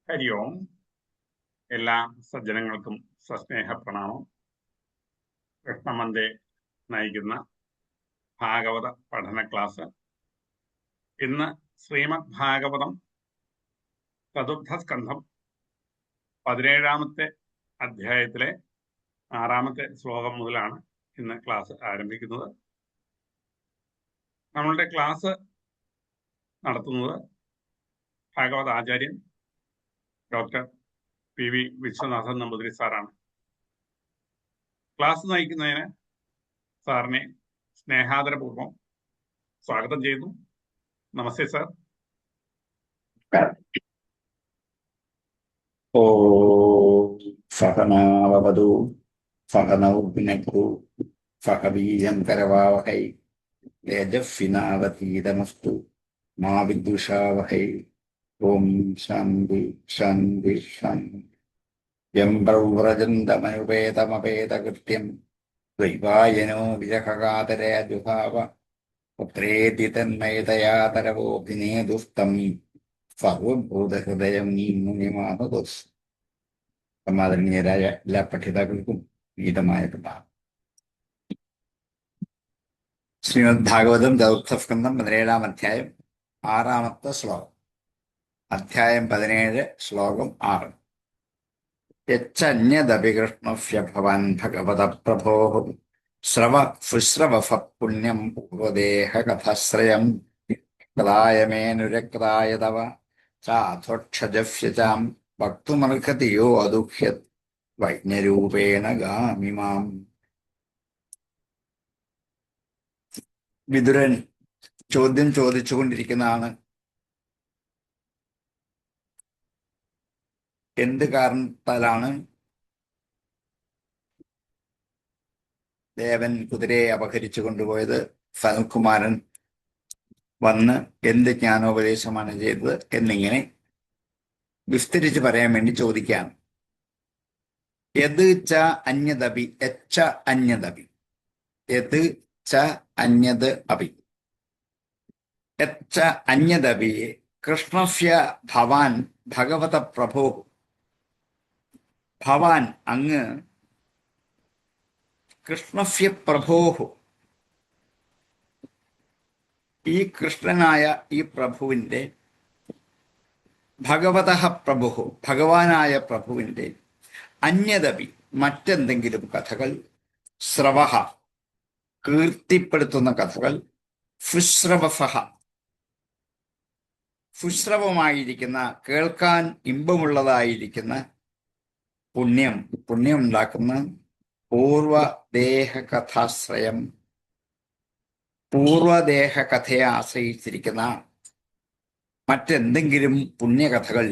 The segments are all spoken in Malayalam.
ഹരി ഓം. എല്ലാ സജ്ജനങ്ങൾക്കും സസ്നേഹ പ്രണാമം. കൃഷ്ണമന്ദെ നയിക്കുന്ന ഭാഗവത പഠന ക്ലാസ്. ഇന്ന് ശ്രീമദ് ഭാഗവതം ചതുർത്ഥ സ്കന്ധം 17-ാമത്തെ അധ്യായത്തിലെ 6-ാമത്തെ ശ്ലോകം മുതലാണ് ഇന്ന് ക്ലാസ് ആരംഭിക്കുന്നത്. നമ്മളുടെ ക്ലാസ് നടത്തുന്നത് ഭാഗവത ആചാര്യൻ ഡോക്ടർ PV വിശ്വനാഥൻ നമ്പൂതിരി സാറാണ്. ക്ലാസ് നയിക്കുന്നതിന് സാറിനെ സ്നേഹാദരപൂർവ്വം സ്വാഗതം ചെയ്യുന്നു. നമസ്തേ സാർ. സഹനാവവതു സഹനൗ ഭുനക്തു സഹ വീര്യം കരവാവഹൈ തേജസ്വിനാവധീതമസ്തു മാ വിദ്വിഷാവഹൈ. ഓം ശാന്തി ശാന്തി ശാന്തി. യം പ്രവ്രജന്തമനുപേതമപേതകൃത്യം ദ്വൈവായനോ വിരഹകാതരേ ജുഹാവ പുത്രേതി തന്മയതയാ തരവോഭിനേദുസ്തം സർവഭൂതഹൃദയം മുനിമാനദോസ്. സമാദരണീയരായ എല്ലാ പഠിതാക്കൾക്കും ഗീതമായ പ്രഭാതം. ശ്രീമദ് ഭാഗവതം ചതുർത്ഥ സ്കന്ധം 17-ാം അധ്യായം 6-ാമത്തെ ശ്ലോകം. അധ്യായം 17 ശ്ലോകം 6. യച്ചന്യദപി കൃഷ്ണസ്യ ഭവാൻ ഭഗവത പ്രഭോഃ ശുശ്രവഫ പുണ്യം പൂർവദേഹ കഥാശ്രയം ക്തായ മേനുരക്തായ തവ ചാധോക്ഷജസ്യ ചാം വക്തുമർഹതി യോ അദുഹ്യത് വൈജ്ഞരൂപേണ ഗാമിമാം. വിതുരൻ ചോദ്യം ചോദിച്ചുകൊണ്ടിരിക്കുന്നതാണ്. എന്ത് കാരണത്താലാണ് ദേവൻ കുതിരയെ അപഹരിച്ചു കൊണ്ടുപോയത്? സനൽകുമാരൻ വന്ന് എന്ത് ജ്ഞാനോപദേശമാണ് ചെയ്തത് എന്നിങ്ങനെ വിസ്തരിച്ച് പറയാൻ വേണ്ടി ചോദിക്കുകയാണ്. യത് ച അന്യദപി യച്ച അന്യദപി യത് ച അന്യത് അപി യച്ച അന്യദപി കൃഷ്ണസ്യ ഭവാൻ ഭഗവത പ്രഭോ. ഭവാൻ അങ്ങ് കൃഷ്ണസ്യ പ്രഭോ, ഈ കൃഷ്ണനായ ഈ പ്രഭുവിന്റെ ഭഗവത പ്രഭു ഭഗവാനായ പ്രഭുവിന്റെ അന്യദപി മറ്റെന്തെങ്കിലും കഥകൾ, ശ്രവഹ കീർത്തിപ്പെടുത്തുന്ന കഥകൾ, ശുശ്രവഫഹ ശുശ്രവമായിരിക്കുന്ന കേൾക്കാൻ ഇമ്പമുള്ളതായിരിക്കുന്ന പുണ്യം ഉണ്ടാക്കുന്ന പൂർവദേഹ കഥാശ്രയം പൂർവദേഹ കഥയെ ആശ്രയിച്ചിരിക്കുന്ന മറ്റെന്തെങ്കിലും പുണ്യകഥകൾ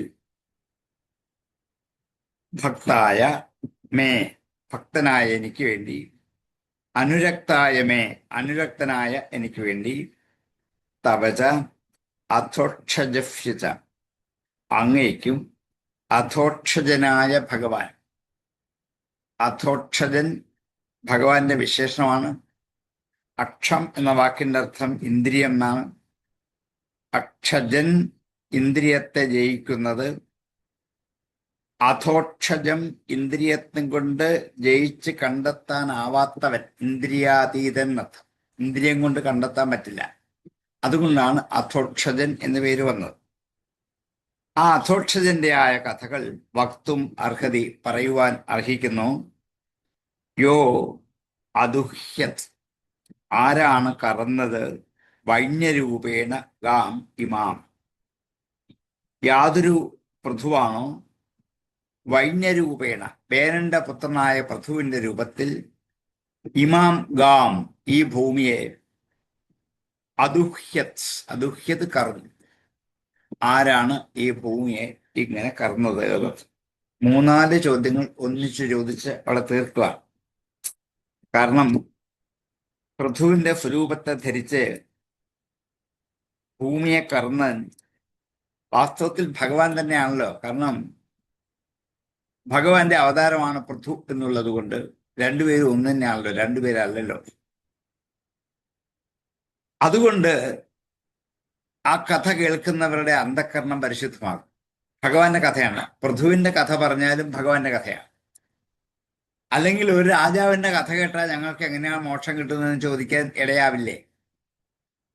ഭക്തായ മേ ഭക്തനായ എനിക്ക് വേണ്ടി, അനുരക്തായ മേ അനുരക്തനായ എനിക്ക് വേണ്ടി, തവച അധോക്ഷജസ്യ അങ്ങേക്കും അധോക്ഷജനായ ഭഗവാൻ. അധോക്ഷജൻ ഭഗവാന്റെ വിശേഷണമാണ്. അക്ഷം എന്ന വാക്കിന്റെ അർത്ഥം ഇന്ദ്രിയം എന്നാണ്. അക്ഷജൻ ഇന്ദ്രിയത്തെ ജയിക്കുന്നത്. അധോക്ഷജം ഇന്ദ്രിയത്തും കൊണ്ട് ജയിച്ച് കണ്ടെത്താനാവാത്തവൻ, ഇന്ദ്രിയാതീതൻ എന്നർത്ഥം. ഇന്ദ്രിയം കൊണ്ട് കണ്ടെത്താൻ പറ്റില്ല. അതുകൊണ്ടാണ് അധോക്ഷജൻ എന്ന് പേര് വന്നത്. ആ അധോക്ഷജന്റെ ആയ കഥകൾ വക്തും അർഹതി പറയുവാൻ അർഹിക്കുന്നു. യോ അദുഹ്യത് ആരാണ് കറന്നത്, വൈന്യരൂപേണ ഗാം ഇമാം യാതൊരു പൃഥുവാണോ വൈന്യരൂപേണ പേരന്റെ പുത്രനായ പൃഥുവിന്റെ രൂപത്തിൽ ഇമാം ഗാം ഈ ഭൂമിയെ അദുഹ്യത് കറന്നു. ആരാണ് ഈ ഭൂമിയെ ഇങ്ങനെ കറന്നത്? 3-4 ചോദ്യങ്ങൾ ഒന്നിച്ചു ചോദിച്ച് അവിടെ തീർക്കുക. കാരണം പൃഥുവിന്റെ സ്വരൂപത്തെ ധരിച്ച് ഭൂമിയെ കറന്ന് വാസ്തവത്തിൽ ഭഗവാൻ തന്നെയാണല്ലോ. കാരണം ഭഗവാന്റെ അവതാരമാണ് പൃഥു എന്നുള്ളത് കൊണ്ട് രണ്ടുപേരും ഒന്ന് തന്നെയാണല്ലോ, രണ്ടുപേരല്ലല്ലോ. അതുകൊണ്ട് ആ കഥ കേൾക്കുന്നവരുടെ അന്ധക്കരണം പരിശുദ്ധമാകും. ഭഗവാന്റെ കഥയാണ്. പൃഥുവിന്റെ കഥ പറഞ്ഞാലും ഭഗവാന്റെ കഥയാണ്. അല്ലെങ്കിൽ ഒരു രാജാവിന്റെ കഥ കേട്ടാൽ ഞങ്ങൾക്ക് എങ്ങനെയാണ് മോക്ഷം കിട്ടുന്നതെന്ന് ചോദിക്കാൻ ഇടയാവില്ലേ?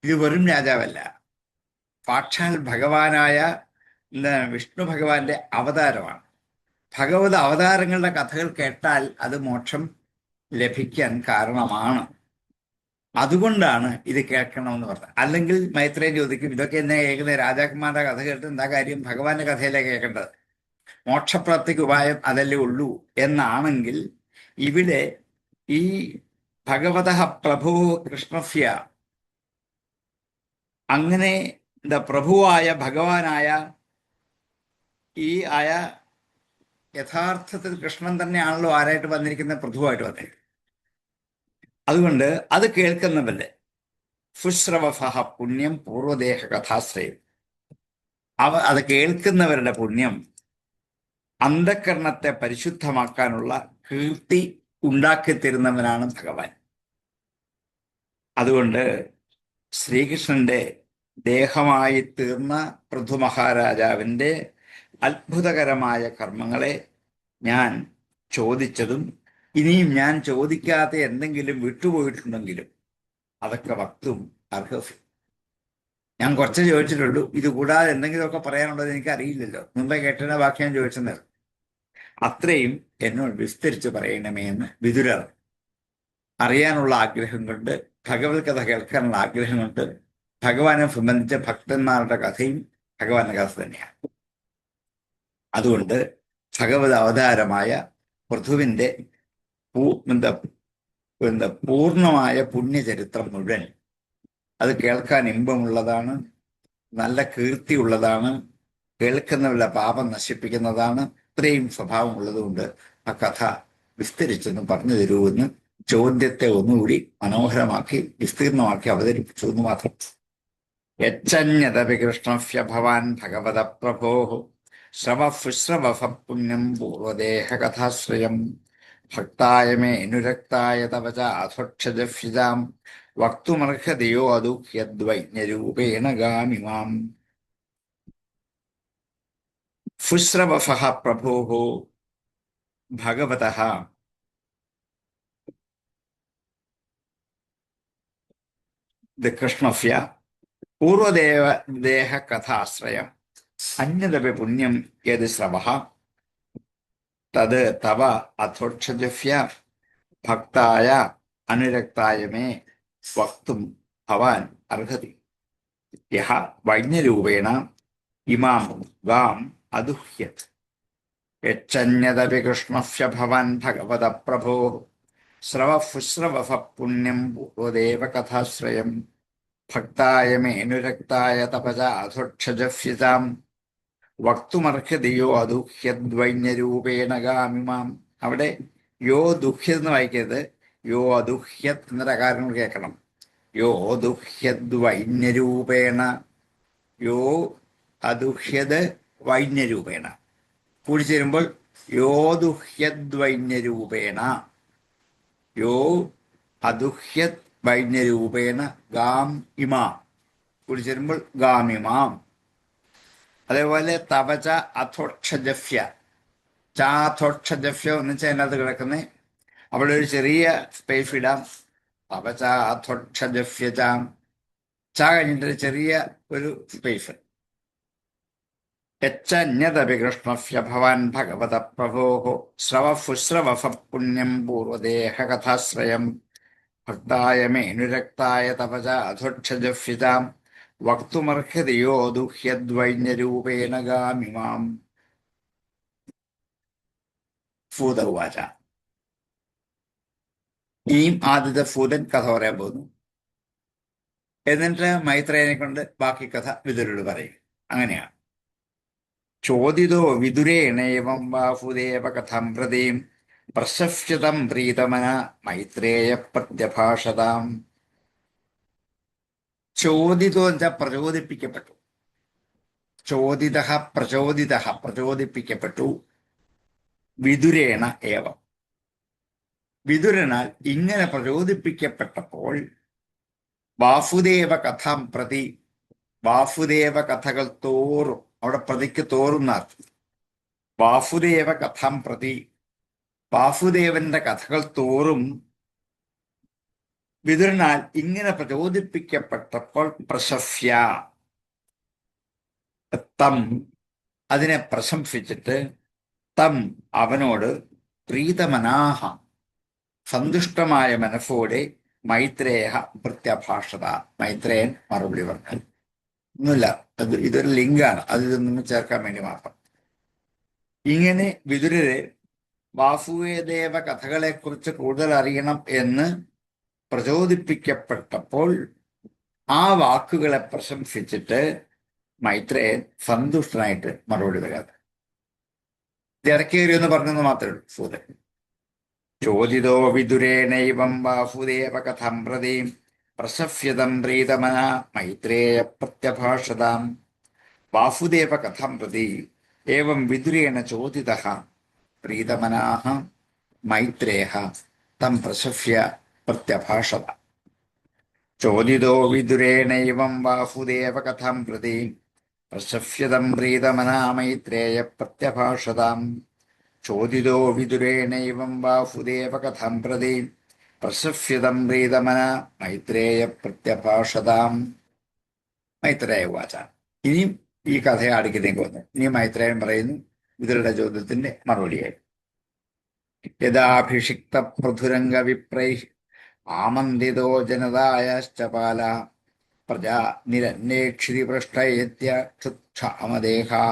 ഇത് വെറും രാജാവല്ല, സാക്ഷാൽ ഭഗവാനായ വിഷ്ണു ഭഗവാന്റെ അവതാരമാണ്. ഭഗവത് അവതാരങ്ങളുടെ കഥകൾ കേട്ടാൽ അത് മോക്ഷം ലഭിക്കാൻ കാരണമാണ്. അതുകൊണ്ടാണ് ഇത് കേൾക്കണമെന്ന് പറഞ്ഞത്. അല്ലെങ്കിൽ മൈത്രേയൻ ചോദിക്കും, ഇതൊക്കെ എന്നെ കേൾക്കുന്ന രാജാക്കന്മാരുടെ കഥ കേട്ട് എന്താ കാര്യം, ഭഗവാന്റെ കഥയിലേ കേൾക്കേണ്ടത്, മോക്ഷപ്രാപ്തിക്ക് ഉപായം അതല്ലേ ഉള്ളൂ എന്നാണെങ്കിൽ ഇവിടെ ഈ ഭഗവത പ്രഭു കൃഷ്ണസ്യ, അങ്ങനെ എന്താ പ്രഭുവായ ഭഗവാനായ ഈ ആയ യഥാർത്ഥത്തിൽ കൃഷ്ണൻ തന്നെയാണല്ലോ ആരായിട്ട് വന്നിരിക്കുന്നത്, പ്രഭുവായിട്ട് വന്നിരിക്കുന്നത്. അതുകൊണ്ട് അത് കേൾക്കുന്നവരുടെ ശുശ്രവഫഹ പുണ്യം പൂർവദേഹ കഥാശ്രയം, അത് കേൾക്കുന്നവരുടെ പുണ്യം അന്ധകരണത്തെ പരിശുദ്ധമാക്കാനുള്ള കീർത്തി ഉണ്ടാക്കി തരുന്നവനാണ് ഭഗവാൻ. അതുകൊണ്ട് ശ്രീകൃഷ്ണന്റെ ദേഹമായി തീർന്ന പൃഥു മഹാരാജാവിന്റെ അത്ഭുതകരമായ കർമ്മങ്ങളെ ഞാൻ ചോദിച്ചതും ഇനിയും ഞാൻ ചോദിക്കാതെ എന്തെങ്കിലും വിട്ടുപോയിട്ടുണ്ടെങ്കിലും അതൊക്കെ വക്തും അർഹസി. ഞാൻ കുറച്ച് ചോദിച്ചിട്ടുള്ളൂ, ഇത് കൂടാതെ എന്തെങ്കിലുമൊക്കെ പറയാനുള്ളത് എനിക്ക് അറിയില്ലല്ലോ, മുമ്പേ കേട്ടതിന്റെ ബാക്കി ഞാൻ ചോദിച്ചത്. അത്രയും എന്നോട് വിസ്തരിച്ച് പറയണമേ എന്ന് വിതുരർ അറിയാനുള്ള ആഗ്രഹം കൊണ്ട്, ഭഗവത് കഥ കേൾക്കാനുള്ള ആഗ്രഹം കൊണ്ട്, ഭഗവാനെ സംബന്ധിച്ച ഭക്തന്മാരുടെ കഥയും ഭഗവാന്റെ കഥ തന്നെയാണ്. അതുകൊണ്ട് ഭഗവത് അവതാരമായ പൃഥുവിന്റെ പൂർണ്ണമായ പുണ്യചരിത്രം മുഴുവൻ അത് കേൾക്കാൻ ഇമ്പമുള്ളതാണ്, നല്ല കീർത്തിയുള്ളതാണ്, കേൾക്കുന്നവരുടെ പാപം നശിപ്പിക്കുന്നതാണ്. ഇത്രയും സ്വഭാവം ഉള്ളതുകൊണ്ട് ആ കഥ വിസ്തരിച്ചെന്ന് പറഞ്ഞു തരുമെന്ന് ചോദ്യത്തെ ഒന്നുകൂടി മനോഹരമാക്കി വിസ്തീർണമാക്കി അവതരിപ്പിച്ചു എന്ന് മാത്രം. യച്ചന്യതപി കൃഷ്ണസ്യ ഭവാൻ ഭഗവത പ്രഭോ ശ്രവഃ പുണ്യം പൂർവദേഹ കഥാശ്രയം ഭക്തായ മേ അനുരക്തായ തവ ച അധോക്ഷജഫ്യജാം വക്തുമർഹതയോ അതുഹ്യദ്വൈന്യരൂപേണ ഗാമിമാം. ശുശ്രവഃ പ്രഭോ ഭഗവതഃ കൃഷ്ണസ്യ പൂർവദേഹ കഥാശ്രയം അന്യതപി പുണ്യം യത് ശ്രവഃ തത് തവ അധോക്ഷജഫ്യ ഭക്തായ അനുരക്തായ മേ വക്തും ഭവാൻ അർഹതി. യഹ വൈന്യരൂപേണ ഇമാം ഗാം അതുഹ്യത്. യച്ചന്യതപി കൃഷ്ണസ്യ ഭവാൻ ഭഗവത പ്രഭോ ശ്രവഃ പുണ്യം പൂർവദേവ കഥാശ്രയം ഭക്തായ മേ അനുരക്തായ തപ ച അധോക്ഷജഫ്യജാം വക്തുമർഹതയോ അതുഹ്യദ്വൈന്യരൂപേണ ഗാമിമാം. അവിടെ യോ ദുഹ്യത് എന്ന് വായിക്കരുത്, യോ അതുഹ്യത് എന്നൊരു അകാരങ്ങൾ കേൾക്കണം. യോ ദുഹ്യദ്വൈന്യരൂപേണ, യോ അതുഹ്യത് വൈന്യരൂപേണ കൂടി ചേരുമ്പോൾ യോ ദുഹ്യദ്വൈന്യരൂപേണ, യോ അതുഹ്യത് വൈന്യരൂപേണ ഗാം ഇമാം കൂടി ചേരുമ്പോൾ ഗാമിമാം. അതേപോലെ തവച അഥോക്ഷജഫ്യ, ചാഥോക്ഷജഫ്യ എന്ന് വെച്ചാൽ അതിനകത്ത് കിടക്കുന്നത്, അവിടെ ഒരു ചെറിയ സ്പേസ് ഇടാം. തവച അഥോക്ഷജഫ്യ ചാം, ച കഴിഞ്ഞിട്ട് ചെറിയ ഒരു സ്പേസ്. യച്ചന്യതപി കൃഷ്ണസ്യ ഭവാൻ ഭഗവത പ്രഭോ ശ്രവഃ പുണ്യം പൂർവദേഹ കഥാശ്രയം ഭക്തായ മേ അനുരക്തായ തപ ച അധോക്ഷജഫ്യജാം വക്തുമർഹതയോ ദുഹ്യദ്വൈന്യരൂപേണ ഗാമിമാം. ഭൂത ഉവാച. ഇനിയും ആദ്യത്തെ ഭൂതൻ കഥ പറയാൻ പോകുന്നു. എന്നിട്ട് മൈത്രേയനെ കൊണ്ട് ബാക്കി കഥ വിതുരോട് പറയും. അങ്ങനെയാണ്. ചോദിതോ വിതുരേണേവം വാസുദേവ കഥം പ്രതിം പ്രശസ്യതം പ്രീതമന മൈത്രേയ പ്രത്യഭാഷതാം. ചോദിതോ എന്ന് വെച്ചാൽ പ്രചോദിപ്പിക്കപ്പെട്ടു. ചോദിത പ്രചോദിപ്പിക്കപ്പെട്ടു. വിതുരേണ ഏവം, വിതുരനാൽ ഇങ്ങനെ പ്രചോദിപ്പിക്കപ്പെട്ടപ്പോൾ വാസുദേവ കഥം പ്രതി, വാസുദേവ കഥകൾ തോറും അവിടെ പ്രതിക്ക് തോറുന്ന വാസുദേവ കഥം പ്രതി, വാസുദേവന്റെ കഥകൾ തോറും വിതുരനാൽ ഇങ്ങനെ പ്രചോദിപ്പിക്കപ്പെട്ടപ്പോൾ പ്രശസ്യ തം, അതിനെ പ്രശംസിച്ചിട്ട് തം അവനോട് പ്രീതമനാഹ സന്തുഷ്ടമായ മനസ്സോടെ മൈത്രേയ പ്രത്യഭാഷത, മൈത്രേയൻ മറുപടി പറഞ്ഞു. ഒന്നുമില്ല, ഇതൊരു ലിങ്കാണ്, അതിലൊന്നും ചേർക്കാൻ വേണ്ടി മാത്രം. ഇങ്ങനെ വിതുരരെ വാസുദേവ കഥകളെക്കുറിച്ച് കൂടുതൽ അറിയണം എന്ന് പ്രചോദിപ്പിക്കപ്പെട്ടപ്പോൾ ആ വാക്കുകളെ പ്രശംസിച്ചിട്ട് മൈത്രേയൻ സന്തുഷ്ടനായിട്ട് മറുപടി വരാതെ ഇടക്കേറി എന്ന് പറഞ്ഞെന്ന് മാത്രമേ ഉള്ളൂ. സൂതൻ ചോദിതോ വിദുരേണൈവം വാസുദേവ കഥം പ്രതി പ്രശസ്യതം പ്രീതമന മൈത്രേയ പ്രത്യഭാഷതാം. വാസുദേവ കഥം പ്രതി ഏവം വിദുരേണ ചോദിതഃ പ്രീതമനാഃ മൈത്രേയഃ തം പ്രശസ്യ പ്രത്യഭാഷത. ചോദിതോ വിദുരേണൈവം വാസുദേവ കഥം പ്രതി പ്രശസ്യതം പ്രീതമനാ മൈത്രേയ പ്രത്യഭാഷതാം. ചോദിതോ വിദുരേണൈവം വാസുദേവ കഥം പ്രതി പ്രശസ്യതം പ്രീതമനാ മൈത്രേയ പ്രത്യഭാഷതാം. മൈത്രേയ ഉവാച. ഇനിയും ഈ കഥയെ അടുക്കിലേക്ക് വന്നു. ഇനി മൈത്രേയൻ പറയുന്നു വിതുരരുടെ ചോദ്യത്തിന്റെ മറുപടിയായി. യഥാഭിഷിക്ത പൃഥുരംഗ വിപ്രൈ ആമന്ദിതോ ജനതായശ്ചപാല പ്രജാ നിരന്വേക്ഷിതി പൃഷ്ടയേത്യ ക്ഷുക്ഷാമദേഹാ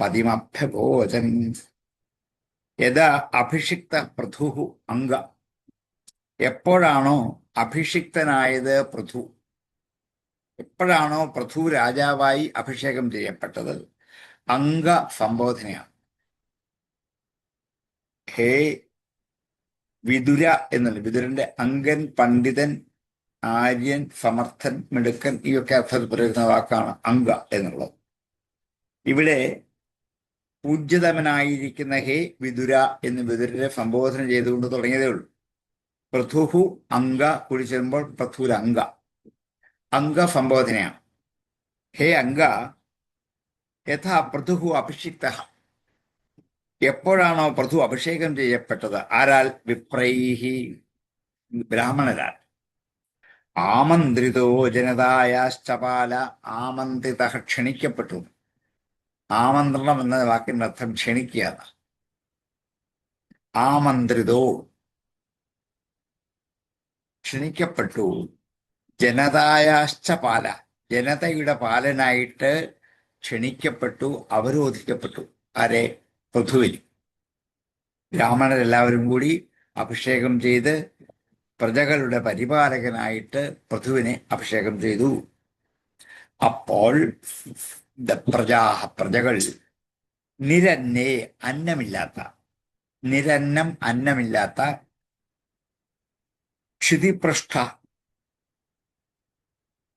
പതിമഭ്യഭോജൻ. യഥാ അഭിഷിക്ത പൃഥു അംഗ, എപ്പോഴാണോ അഭിഷിക്തനായത് പൃഥു, എപ്പോഴാണോ പൃഥു രാജാവായി അഭിഷേകം ചെയ്യപ്പെട്ടത്, അംഗ സംബോധനയാണ്. ഹേ വിതുര എന്നുള്ള, വിതുരന്റെ അംഗൻ, പണ്ഡിതൻ, ആര്യൻ, സമർത്ഥൻ, മിടുക്കൻ, ഈ ഒക്കെ അർത്ഥത്തിൽ പറയുന്ന വാക്കാണ് അംഗ എന്നുള്ളത്. ഇവിടെ പൂജ്യതമനായിരിക്കുന്ന ഹേ വിതുര എന്ന് വിതുരരെ സംബോധന ചെയ്തുകൊണ്ട് തുടങ്ങിയതേ ഉള്ളൂ. പൃഥുഹു അംഗ കൂടി ചേരുമ്പോൾ പൃഥുരംഗ, അംഗ സംബോധനയാണ്. ഹേ അംഗ യഥാ പൃഥുഹു അഭിഷിക്ത, എപ്പോഴാണോ പൃഥു അഭിഷേകം ചെയ്യപ്പെട്ടത്, ആരാൽ? വിപ്രൈഹി, ബ്രാഹ്മണരാൽ. ആമന്ത്രിതോ ജനതായാശ്ചപാല, ആമന്ത്രിത ക്ഷണിക്കപ്പെട്ടു. ആമന്ത്രണം എന്ന വാക്കിന്റെ അർത്ഥം ക്ഷണിക്കുകയാണ്. ആമന്ത്രിതോ ക്ഷണിക്കപ്പെട്ടു. ജനതായാശ്ചപാല, ജനതയുടെ പാലനായിട്ട് ക്ഷണിക്കപ്പെട്ടു, അവരോധിക്കപ്പെട്ടു. ആരെ? പൃഥുവിൽ. ബ്രാഹ്മണരെല്ലാവരും കൂടി അഭിഷേകം ചെയ്ത് പ്രജകളുടെ പരിപാലകനായിട്ട് പൃഥുവിനെ അഭിഷേകം ചെയ്തു. അപ്പോൾ പ്രജകൾ നിരന്നേ, അന്നമില്ലാത്ത, നിരന്നം അന്നമില്ലാത്ത, ക്ഷിതിപൃഷ്ഠ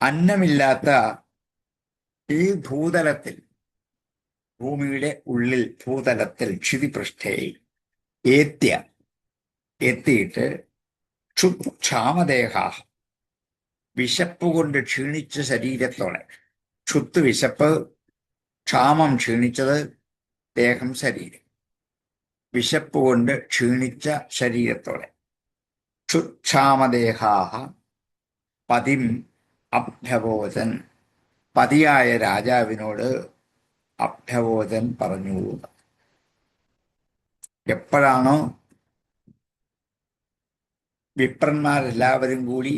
അന്നമില്ലാത്ത ഈ ഭൂതലത്തിൽ, ഭൂമിയുടെ ഉള്ളിൽ ഭൂതലത്തിൽ ക്ഷിതിപൃഷ്ഠേ എത്തിയിട്ട് ക്ഷാമദേഹ, വിശപ്പ് കൊണ്ട് ക്ഷീണിച്ച ശരീരത്തോടെ, ക്ഷുത്ത് വിശപ്പ്, ക്ഷാമം ക്ഷീണിച്ചത്, ദേഹം ശരീരം, വിശപ്പ് കൊണ്ട് ക്ഷീണിച്ച ശരീരത്തോടെ, ക്ഷുക്ഷാമദേഹാഹ പതിം അഭ്യവോചൻ, പതിയായ രാജാവിനോട് അഭ്യവോചൻ പറഞ്ഞു. എപ്പോഴാണോ വിപ്രന്മാരെല്ലാവരും കൂടി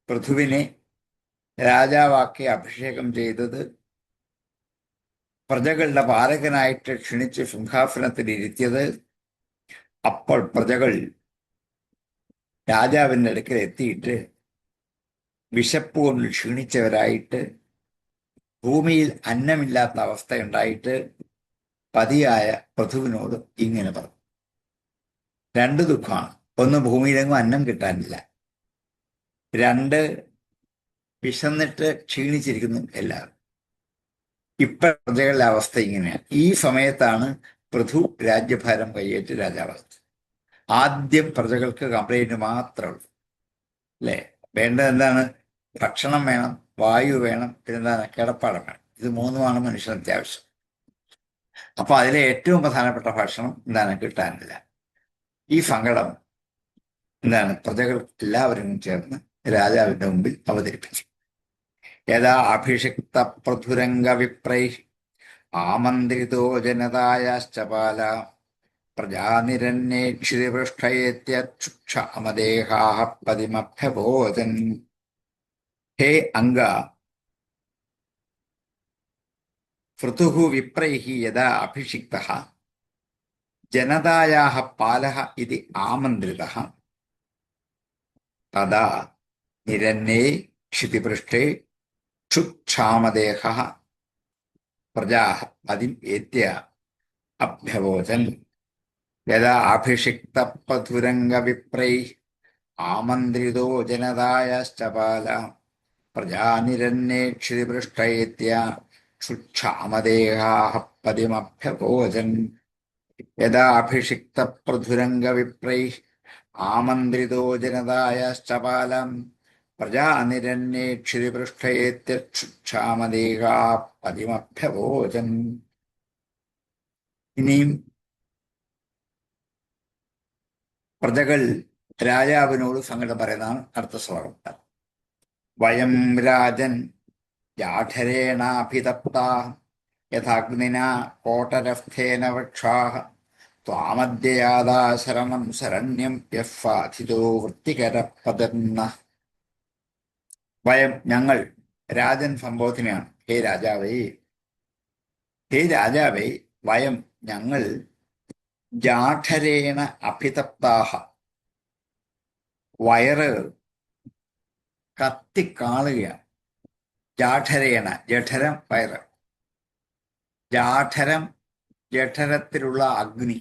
പൃഥുവിനെ രാജാവാക്കി അഭിഷേകം ചെയ്തത്, പ്രജകളുടെ പാലകനായിട്ട് ക്ഷണിച്ച് സിംഹാസനത്തിൽ ഇരുത്തിയത്, അപ്പോൾ പ്രജകൾ രാജാവിൻ്റെ അടുക്കൽ എത്തിയിട്ട് വിശപ്പ് കൊണ്ട് ക്ഷീണിച്ചവരായിട്ട്, ഭൂമിയിൽ അന്നമില്ലാത്ത അവസ്ഥയുണ്ടായിട്ട് പതിയായ പൃഥുവിനോട് ഇങ്ങനെ പറഞ്ഞു. രണ്ട് ദുഃഖമാണ്. ഒന്ന്, ഭൂമിയിലെങ്ങും അന്നം കിട്ടാനില്ല. രണ്ട്, വിശന്നിട്ട് ക്ഷീണിച്ചിരിക്കുന്നു എല്ലാവരും. ഇപ്പൊ പ്രജകളുടെ അവസ്ഥ ഇങ്ങനെയാണ്. ഈ സമയത്താണ് പൃഥു രാജ്യഭാരം കൈയേറ്റ് രാജാവാകുന്നത്. ആദ്യം പ്രജകൾക്ക് കംപ്ലൈന്റ് മാത്രമേ ഉള്ളൂ, അല്ലേ? വേണ്ടത് എന്താണ്? ഭക്ഷണം വേണം, വായു വേണം, പിന്നെന്താണ്? കിടപ്പാടം വേണം. ഇത് മൂന്നുമാണ് മനുഷ്യന് അത്യാവശ്യം. അപ്പൊ അതിലെ ഏറ്റവും പ്രധാനപ്പെട്ട ഭക്ഷണം എന്താണ്? കിട്ടാനില്ല. ഈ സങ്കടം എന്താണ്? പ്രജകൾ എല്ലാവരും ചേർന്ന് രാജാവിന്റെ മുമ്പിൽ അവതരിപ്പിച്ചു. യഥാ അഭിഷിക്ത പ്രധുരംഗ വിപ്രൈ ആമന്ത്രിതോ ജനതായാശ്ചപാല പ്രജാനിരന്നേക്ഷിതിപൃഷ്ഠയേത്യക്ഷാമദേഹാഃ പതിമഭ്യഭോജൻ. ഹേ അംഗ, പൃഥുഃ വിപ്രൈഃ യഥാ അഭിഷിക്തഃ ജനതായാഃ പാലഃ ഇതി ആമന്ത്രിതഃ തദാ നിരന്നേ ക്ഷിതിപൃഷ്ഠേ ക്ഷുക്ഷാമദേഹഃ പ്രജാഃ പതിം ഏത്യ അഭ്യവോചൻ. യഥാ അഭിഷിക്ത പഥുരംഗ വിപ്രൈഃ ആമന്ത്രിതോ ജനതായാശ്ചപാല പ്രജാനിരന്നേ ക്ഷിതിപൃഷ്ഠയേത്യ ക്ഷുക്ഷാമദേഹാഃ പതിമഭ്യഭോജൻ. യഥാ അഭിഷിക്ത പ്രധുരംഗ വിപ്രൈഃ ആമന്ത്രിതോ ജനതായാശ്ചപാല പ്രജാനിരന്നേ ക്ഷിതിപൃഷ്ഠയേത്യ ക്ഷുക്ഷാമദേഹാഃ പതിമഭ്യഭോജൻ. ഇനിയും പ്രജകൾ രാജാവിനോട് സങ്കടം പറയുന്നതാണ് അടുത്ത ശ്ലോകം. വയം രാജൻ ജാഠരേണാഭിതപ്താ യഥാഗ്നിനാ കോട്ടരസ്ഥേന വൃക്ഷാഃ ത്വാമദ്യയാതാ ശരണം ശരണ്യം യഫാധിതോ വൃത്തികരപദന്ന. വയം, ഞങ്ങൾ. രാജൻ സംബോധനയാണ്. ഹേ രാജാവേ, ഹേ രാജാവേ, വയം, ഞങ്ങൾ ജാഠരേണ അഭിതപ്താഹ, വയറ് കത്തിക്കാളുകയാണ്. ജാഠരേണ, ജഠരം വയറ്, ജാഠരം ജഠരത്തിലുള്ള അഗ്നി,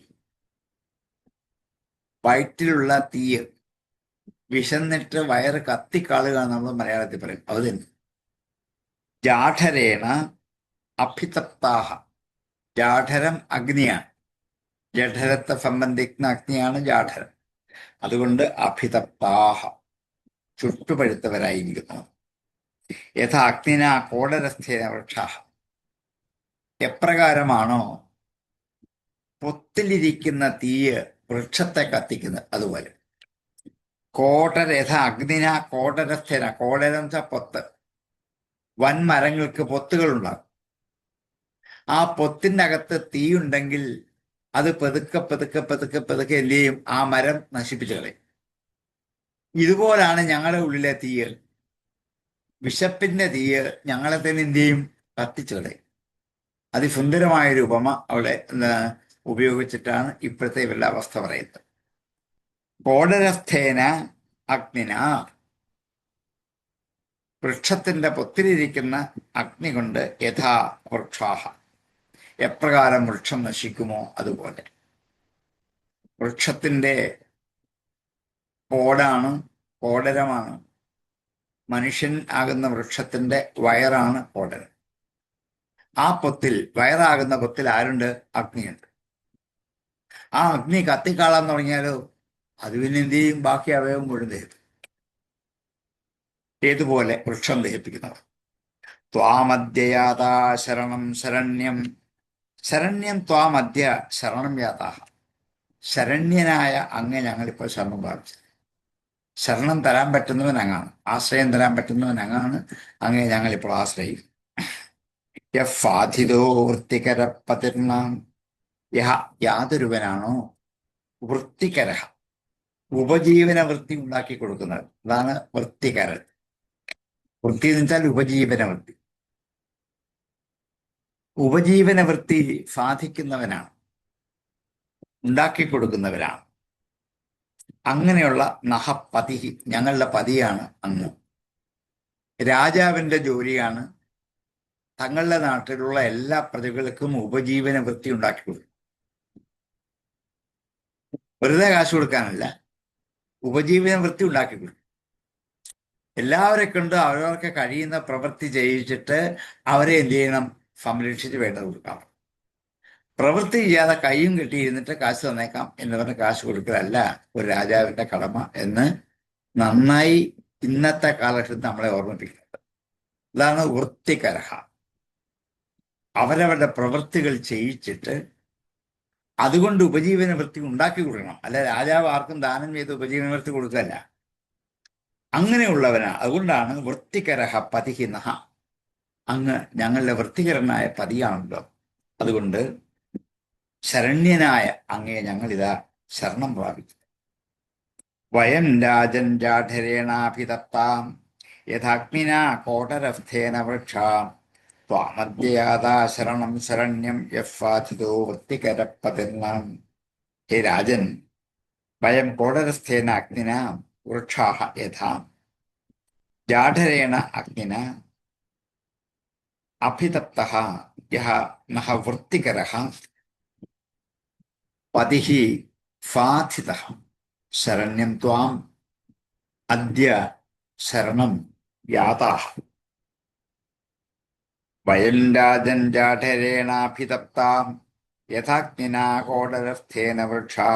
വയറ്റിലുള്ള തീയ്, വിശന്നിട്ട് വയറ് കത്തിക്കാളുക നമ്മൾ മലയാളത്തിൽ പറയും. അത് തന്നെ. ജാഠരേണ അഭിതപ്താഹ, ജാഠരം അഗ്നിയാണ്. ജഠരത്തെ സംബന്ധിക്കുന്ന അഗ്നിയാണ് ജാഠരം. അതുകൊണ്ട് അഭിതപ്താഹ, ചുട്ടുപഴുത്തവരായിരിക്കുന്നു. യഥാ അഗ്നിന കോടരസ്ഥേന വൃക്ഷാഃ, എപ്രകാരമാണോ പൊത്തിലിരിക്കുന്ന തീയ് വൃക്ഷത്തെ കത്തിക്കുന്നത് അതുപോലെ. യഥാ അഗ്നിന കോടരസ്ഥേന, കോടരം വെച്ച പൊത്ത്, വൻമരങ്ങൾക്ക് പൊത്തുകളുണ്ടാകും. ആ പൊത്തിൻ്റെ അകത്ത് തീയുണ്ടെങ്കിൽ അത് പെതുക്കെ പെതുക്കെ പെതുക്കെ പെതുക്കെ എന്ത് ചെയ്യും? ആ മരം നശിപ്പിച്ചു കളയും. ഇതുപോലാണ് ഞങ്ങളുടെ ഉള്ളിലെ തീയ്. വിശപ്പിന്റെ തീയ് ഞങ്ങളെ തന്നെ എന്ത് ചെയ്യും? കത്തിച്ചു കളയും. അതിസുന്ദരമായൊരു ഉപമ അവിടെ ഉപയോഗിച്ചിട്ടാണ് ഇപ്പോഴത്തെ ഇവരുടെ അവസ്ഥ പറയുന്നത്. കോടരസ്ഥേന അഗ്നിന, വൃക്ഷത്തിന്റെ പൊത്തിലിരിക്കുന്ന അഗ്നി കൊണ്ട് യഥാ വൃക്ഷാഹ, എപ്രകാരം വൃക്ഷം നശിക്കുമോ അതുപോലെ. വൃക്ഷത്തിന്റെ കോടാണ്, കോടരമാണ്. മനുഷ്യൻ ആകുന്ന വൃക്ഷത്തിന്റെ വയറാണ് കോടരം. ആ പൊത്തിൽ, വയറാകുന്ന പൊത്തിൽ ആരുണ്ട്? അഗ്നിയുണ്ട്. ആ അഗ്നി കത്തിക്കാളാൻ തുടങ്ങിയാലോ അത് പിന്നെ എന്ത് ചെയ്യും? ബാക്കി അവയവം മുഴുവൻ ദഹിപ്പിക്കും. ഏതുപോലെ വൃക്ഷം ദഹിപ്പിക്കുന്നവർ. ത്വാമദ്യയാതാ ശരണം ശരണ്യം, ശരണ്യം ത്വാമദ്യ ശരണം യാതാഹ, ശരണ്യനായ അങ്ങ് ഞങ്ങളിപ്പോൾ ശരണം പ്രാപിച്ചു. ശരണം തരാൻ പറ്റുന്നവൻ അങ്ങാണ്, ആശ്രയം തരാൻ പറ്റുന്നവൻ അങ്ങാണ്. അങ്ങേ ഞങ്ങളിപ്പോൾ ആശ്രയിക്കും. യഫാധിതോ വൃത്തികരപതിർണ, യഹ, യാതൊരുവനാണോ വൃത്തികര, ഉപജീവന വൃത്തി ഉണ്ടാക്കി കൊടുക്കുന്നത്. അതാണ് വൃത്തികരൻ. വൃത്തി എന്ന് വെച്ചാൽ ഉപജീവന വൃത്തി. ഉപജീവന വൃത്തി സാധിക്കുന്നവനാണ്, ഉണ്ടാക്കി കൊടുക്കുന്നവരാണ്. അങ്ങനെയുള്ള നഹപതി, ഞങ്ങളുടെ പതിയാണ് അങ്ങ്. രാജാവിന്റെ ജോലിയാണ് തങ്ങളുടെ നാട്ടിലുള്ള എല്ലാ പ്രജകൾക്കും ഉപജീവന വൃത്തി ഉണ്ടാക്കി കൊടുക്കും. വെറുതെ കാശ് കൊടുക്കാനല്ല, ഉപജീവന വൃത്തി ഉണ്ടാക്കി കൊടുക്കും. എല്ലാവരെ കൊണ്ട് അവരവർക്ക് കഴിയുന്ന പ്രവൃത്തി ചെയ്യിച്ചിട്ട് അവരെ എന്ത് ചെയ്യണം? സംരക്ഷിച്ച് വേണ്ടത് കൊടുക്കാം. പ്രവൃത്തി ചെയ്യാതെ കൈയും കെട്ടിയിരുന്നിട്ട് കാശ് തന്നേക്കാം എന്ന് പറഞ്ഞ് കാശ് കൊടുക്കലല്ല ഒരു രാജാവിന്റെ കടമ എന്ന് നന്നായി ഇന്നത്തെ കാലഘട്ടത്തിൽ നമ്മളെ ഓർമ്മിപ്പിക്കുന്നത്. ഇതാണ് വൃത്തികരഹ. അവരവരുടെ പ്രവൃത്തികൾ ചെയ്യിച്ചിട്ട് അതുകൊണ്ട് ഉപജീവന വൃത്തി ഉണ്ടാക്കി കൊടുക്കണം. അല്ല രാജാവ് ആർക്കും ദാനം ചെയ്ത് ഉപജീവന വൃത്തി കൊടുക്കല്ല. അങ്ങനെയുള്ളവനാണ്. അതുകൊണ്ടാണ് വൃത്തികരഹ പതിഹിനഹ, അങ്ങ് ഞങ്ങളുടെ വൃത്തികരനായ പതിയാണല്ലോ. അതുകൊണ്ട് ശരണ്യനായ അങ്ങയെ ഞങ്ങളിതാ ശരണം പ്രാപിക്കും. വയം രാജൻ ജാഠരേണാഭിതപ്താം യഥാഗ്നിനാ കോടരസ്ഥേന വൃക്ഷാം ത്വാമദ്യയാതാ ശരണം ശരണ്യം യഫാധിതോ വൃത്തികരപ്പതിർന്നാം. ഹേ രാജൻ, വയം കോടരസ്ഥേന അഗ്നിന വൃക്ഷാഹ യഥാ ജാഠരേണ അഗ്നിന അഭിതപ്തഃ യഃ നഃ വൃത്തികരഃ പതിഃ ഫാധിതഃ ശരണ്യം ത്വാം അദ്യ ശരണം യാതാഃ. വയം രാജൻ ജാഠരേണാഭിതപ്താം യഥാഗ്നിനാ കോടരസ്ഥേന വൃക്ഷാ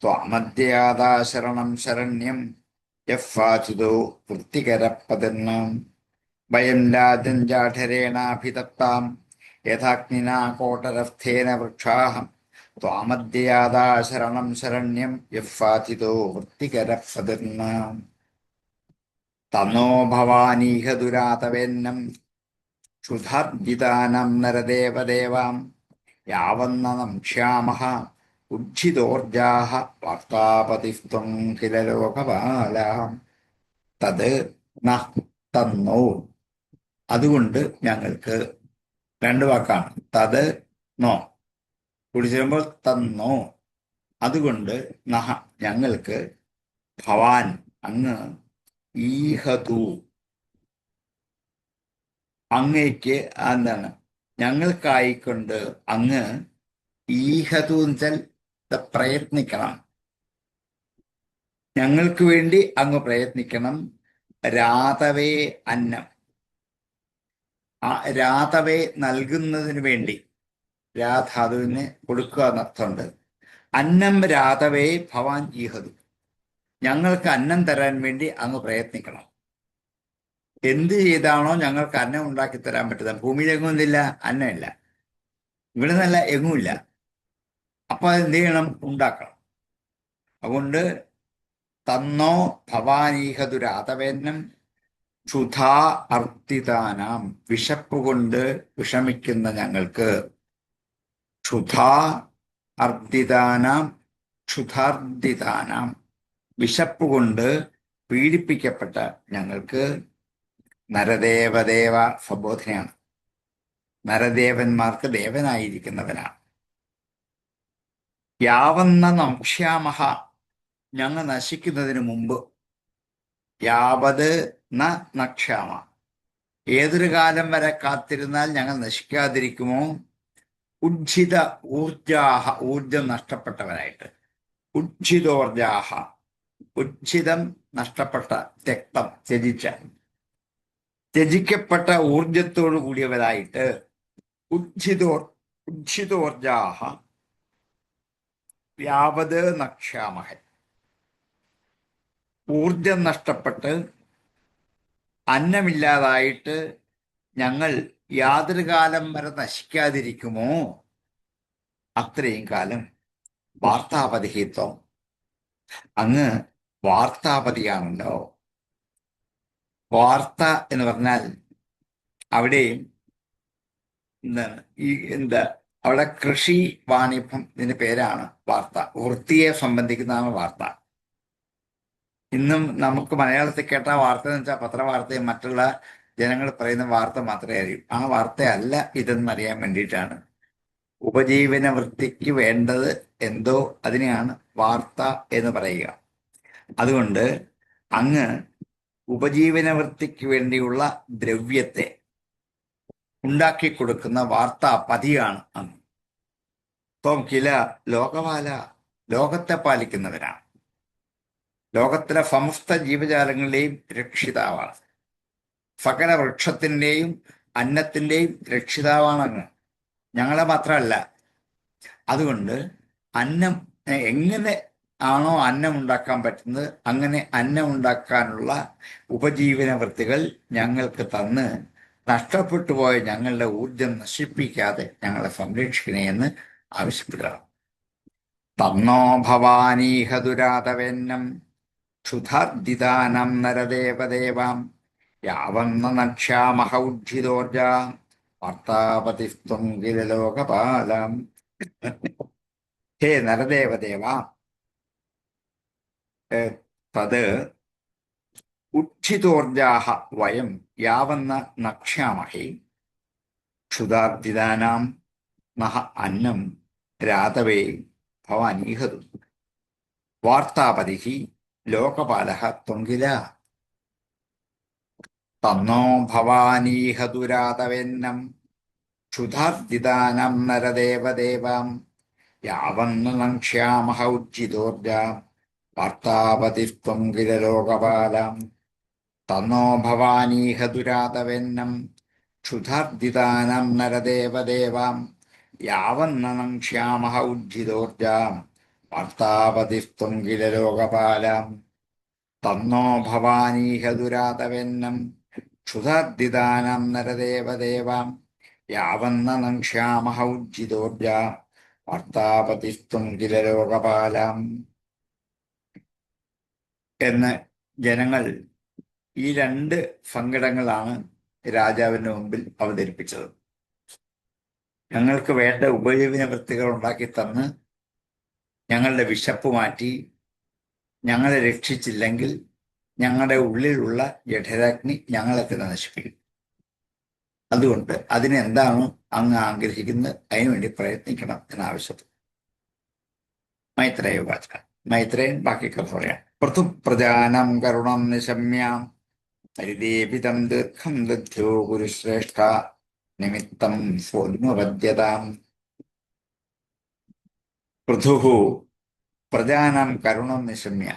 ത്വാമദ്യയാതാ ശരണം ശരണ്യം യഫാധിതോ വൃത്തികരപ്പതിർന്നാം. വയം രാജൻ ജാഠരേണാഭിതപ്താം യഥാഗ്നിനാ കോടരസ്ഥേന വൃക്ഷാഃ ത്വാമദ്യയാതാ ശരണം ശരണ്യം യഫാധിതോ വൃത്തികരപ്പതിർന്നാം. തന്നോ ഭവാനീഹ ദുരാതവേന്നം ക്ഷുധാർജിതാനം നരദേവദേവാം യാവന്ന നംക്ഷ്യാമഃ ഉജ്ജിതോർജാഃ വാർത്താപതിസ്ത്വം കില ലോകപാലാം. തത് ന തന്നോ, അതുകൊണ്ട് ഞങ്ങൾക്ക്. രണ്ട് വാക്കാണ്, തത് നോ കൂടി ചേരുമ്പോൾ തന്നോ. അതുകൊണ്ട് നഹ ഞങ്ങൾക്ക്, ഭവാൻ അങ്ങ്, ഈഹതു അങ്ങയ്ക്ക് എന്താണ് ഞങ്ങൾക്കായിക്കൊണ്ട് അങ്ങ്, ഈഹതു എന്നുവെച്ചാൽ പ്രയത്നിക്കണം, ഞങ്ങൾക്ക് വേണ്ടി അങ്ങ് പ്രയത്നിക്കണം. രാതവേ അന്നം, ആ രാതവേ നൽകുന്നതിന് വേണ്ടി, രാധാതുവിന് കൊടുക്കുക എന്നർത്ഥമുണ്ട്. അന്നം രാതവേ ഭവാൻ ഈഹതു, ഞങ്ങൾക്ക് അന്നം തരാൻ വേണ്ടി അങ്ങ് പ്രയത്നിക്കണം. എന്ത് ചെയ്താണോ ഞങ്ങൾക്ക് അന്നം ഉണ്ടാക്കി തരാൻ പറ്റുന്നത്? ഭൂമിയിൽ എങ്ങുമില്ല, അന്നമില്ല, ഇവിടെ നല്ല എങ്ങുമില്ല. അപ്പൊ അതെന്ത് ചെയ്യണം? ഉണ്ടാക്കണം. അതുകൊണ്ട് തന്നോ ഭവാനീഹതുരാതവേന്നം ക്ഷുധാ അർത്തിതാനാം, വിശപ്പ് കൊണ്ട് വിഷമിക്കുന്ന ഞങ്ങൾക്ക്. ക്ഷുധാ അർത്തിതാനാം, ക്ഷുധാർദിതാനാം, വിശപ്പ് കൊണ്ട് പീഡിപ്പിക്കപ്പെട്ട ഞങ്ങൾക്ക്. നരദേവദേവ സംബോധനയാണ്. നരദേവന്മാർക്ക് ദേവനായിരിക്കുന്നവനാണ്. യാവന്ന നംക്ഷ്യാമഹ, ഞങ്ങൾ നശിക്കുന്നതിന് മുമ്പ്. യാവത് ന നക്ഷ്യാമ, ഏതൊരു കാലം വരെ കാത്തിരുന്നാൽ ഞങ്ങൾ നശിക്കാതിരിക്കുമോ? ഉജ്ജിത ഊർജാഹ, ഊർജം നഷ്ടപ്പെട്ടവനായിട്ട്. ഉജ്ജിതോർജാഹ, ഉജ്ജിതം നഷ്ടപ്പെട്ട, രക്തം ത്യജിക്കപ്പെട്ട ഊർജത്തോടു കൂടിയവരായിട്ട്. ഉജ്ജിതോർജാഹ യാവത് നക്ഷ്യാമഹ, ഊർജം നഷ്ടപ്പെട്ട് അന്നമില്ലാതായിട്ട് ഞങ്ങൾ യാതൊരു കാലം വരെ നശിക്കാതിരിക്കുമോ? അത്രയും കാലം. വാർത്താപതിഹിത്വം, അങ്ങ് വാർത്താപതിയാണല്ലോ. വാർത്ത എന്ന് പറഞ്ഞാൽ അവിടെയും എന്താണ് അവിടെ കൃഷി വാണിഭം, ഇതിന്റെ പേരാണ് വാർത്ത. വൃത്തിയെ സംബന്ധിക്കുന്നതാണ് വാർത്ത. ഇന്നും നമുക്ക് മലയാളത്തിൽ കേട്ട വാർത്ത എന്ന് വെച്ചാൽ പത്രവാർത്തയും മറ്റുള്ള ജനങ്ങൾ പറയുന്ന വാർത്ത മാത്രമേ അറിയൂ. ആ വാർത്തയല്ല ഇതെന്നറിയാൻ വേണ്ടിയിട്ടാണ്. ഉപജീവന വൃത്തിക്ക് വേണ്ടത് എന്തോ അതിനെയാണ് വാർത്ത എന്ന് പറയുക. അതുകൊണ്ട് അങ്ങ് ഉപജീവന വൃത്തിക്ക് വേണ്ടിയുള്ള ദ്രവ്യത്തെ ഉണ്ടാക്കി കൊടുക്കുന്ന വാർത്താപതിയാണ് അങ്ങ്. ത്വം കില ലോകപാല, ലോകത്തെ പാലിക്കുന്നവരാണ്. ലോകത്തിലെ സമസ്ത ജീവജാലങ്ങളുടെയും രക്ഷിതാവാണ്. സകല വൃക്ഷത്തിൻ്റെയും അന്നത്തിൻ്റെയും രക്ഷിതാവാണ് അങ്ങ്, ഞങ്ങളെ മാത്രമല്ല. അതുകൊണ്ട് അന്നം എങ്ങനെ ആണോ അന്നം ഉണ്ടാക്കാൻ പറ്റുന്നത്, അങ്ങനെ അന്നം ഉണ്ടാക്കാനുള്ള ഉപജീവന വൃത്തികൾ ഞങ്ങൾക്ക് തന്ന് നഷ്ടപ്പെട്ടു പോയ ഞങ്ങളുടെ ഊർജം നശിപ്പിക്കാതെ ഞങ്ങളെ സംരക്ഷിക്കണേ എന്ന് ആവശ്യപ്പെടുക. തന്നോ ഭവാനീഹ ദുരാതവേന്നം ക്ഷുധാർജിതാനം നരദേവദേവാം യാവന്ന നക്ഷ്യാമഹൗജ്ജിതോർജ വാർത്താപതിസ്ത്വം കില ലോകപാലം. ഹേ നരദേവദേവ, തത് ഉജ്ജിതോർജാഹ വയം യാവന്ന നക്ഷ്യാമഹേ ക്ഷുധാർജിതാനാം നഹ അന്നം രാതവേ ഭവാനീഹതു വാർത്താപതിഃ ലോകപാലഃ ത്വം കില. തന്നോ ഭവാനീഹ ദുരാതവേന്നം ക്ഷുധാർജിതാനം നരദേവദേവാം യാവന്ന നക്ഷ്യാമഹ ഉജ്ജിതോർജ വാർത്താപതിസ്ത്വം കില ലോകപാലം. തന്നോ ഭവാനീഹ ദുരാതവേന്നം ക്ഷുധാർജിതാനം നരദേവദേവാം യാവന്ന നക്ഷ്യാമഹ ഉജ്ജിതോർജ വാർത്താപതിസ്ത്വം കില ലോകപാലം. തന്നോ ഭവാനീഹ ദുരാതവേന്നം ക്ഷുധാർജിതാനം നരദേവദേവാം യാവന്ന നക്ഷ്യാമഹ ഉജ്ജിതോർജ വാർത്താപതിസ്ത്വം കില ലോകപാലം. എന്ന് ജനങ്ങൾ ഈ രണ്ട് സങ്കടങ്ങളാണ് രാജാവിന്റെ മുമ്പിൽ അവതരിപ്പിച്ചത്. ഞങ്ങൾക്ക് വേണ്ട ഉപജീവനവൃത്തികൾ ഉണ്ടാക്കി തന്ന് ഞങ്ങളുടെ വിശപ്പ് മാറ്റി ഞങ്ങളെ രക്ഷിച്ചില്ലെങ്കിൽ ഞങ്ങളുടെ ഉള്ളിലുള്ള ജഠരാഗ്നി ഞങ്ങളെ തന്നെ നശിപ്പിക്കും. അതുകൊണ്ട് അതിനെന്താണ് അങ്ങ് ആഗ്രഹിക്കുന്നത്, അതിനുവേണ്ടി പ്രയത്നിക്കണം എന്നാവശ്യപ്പെട്ടു. മൈത്രേയ വാച. മൈത്രേയൻ ബാക്കി കഥ പറയാം. പൃഥുപ്രജാനം കരുണം നിശമ്യാം പരിദേപിതം ദീർഘം ദധ്യോ ഗുരുശ്രേഷ്ഠ നിമിത്തം സ്വോന്മപദ്യതാം. പൃഥുഹു പ്രജാനം കരുണം നിശമ്യ,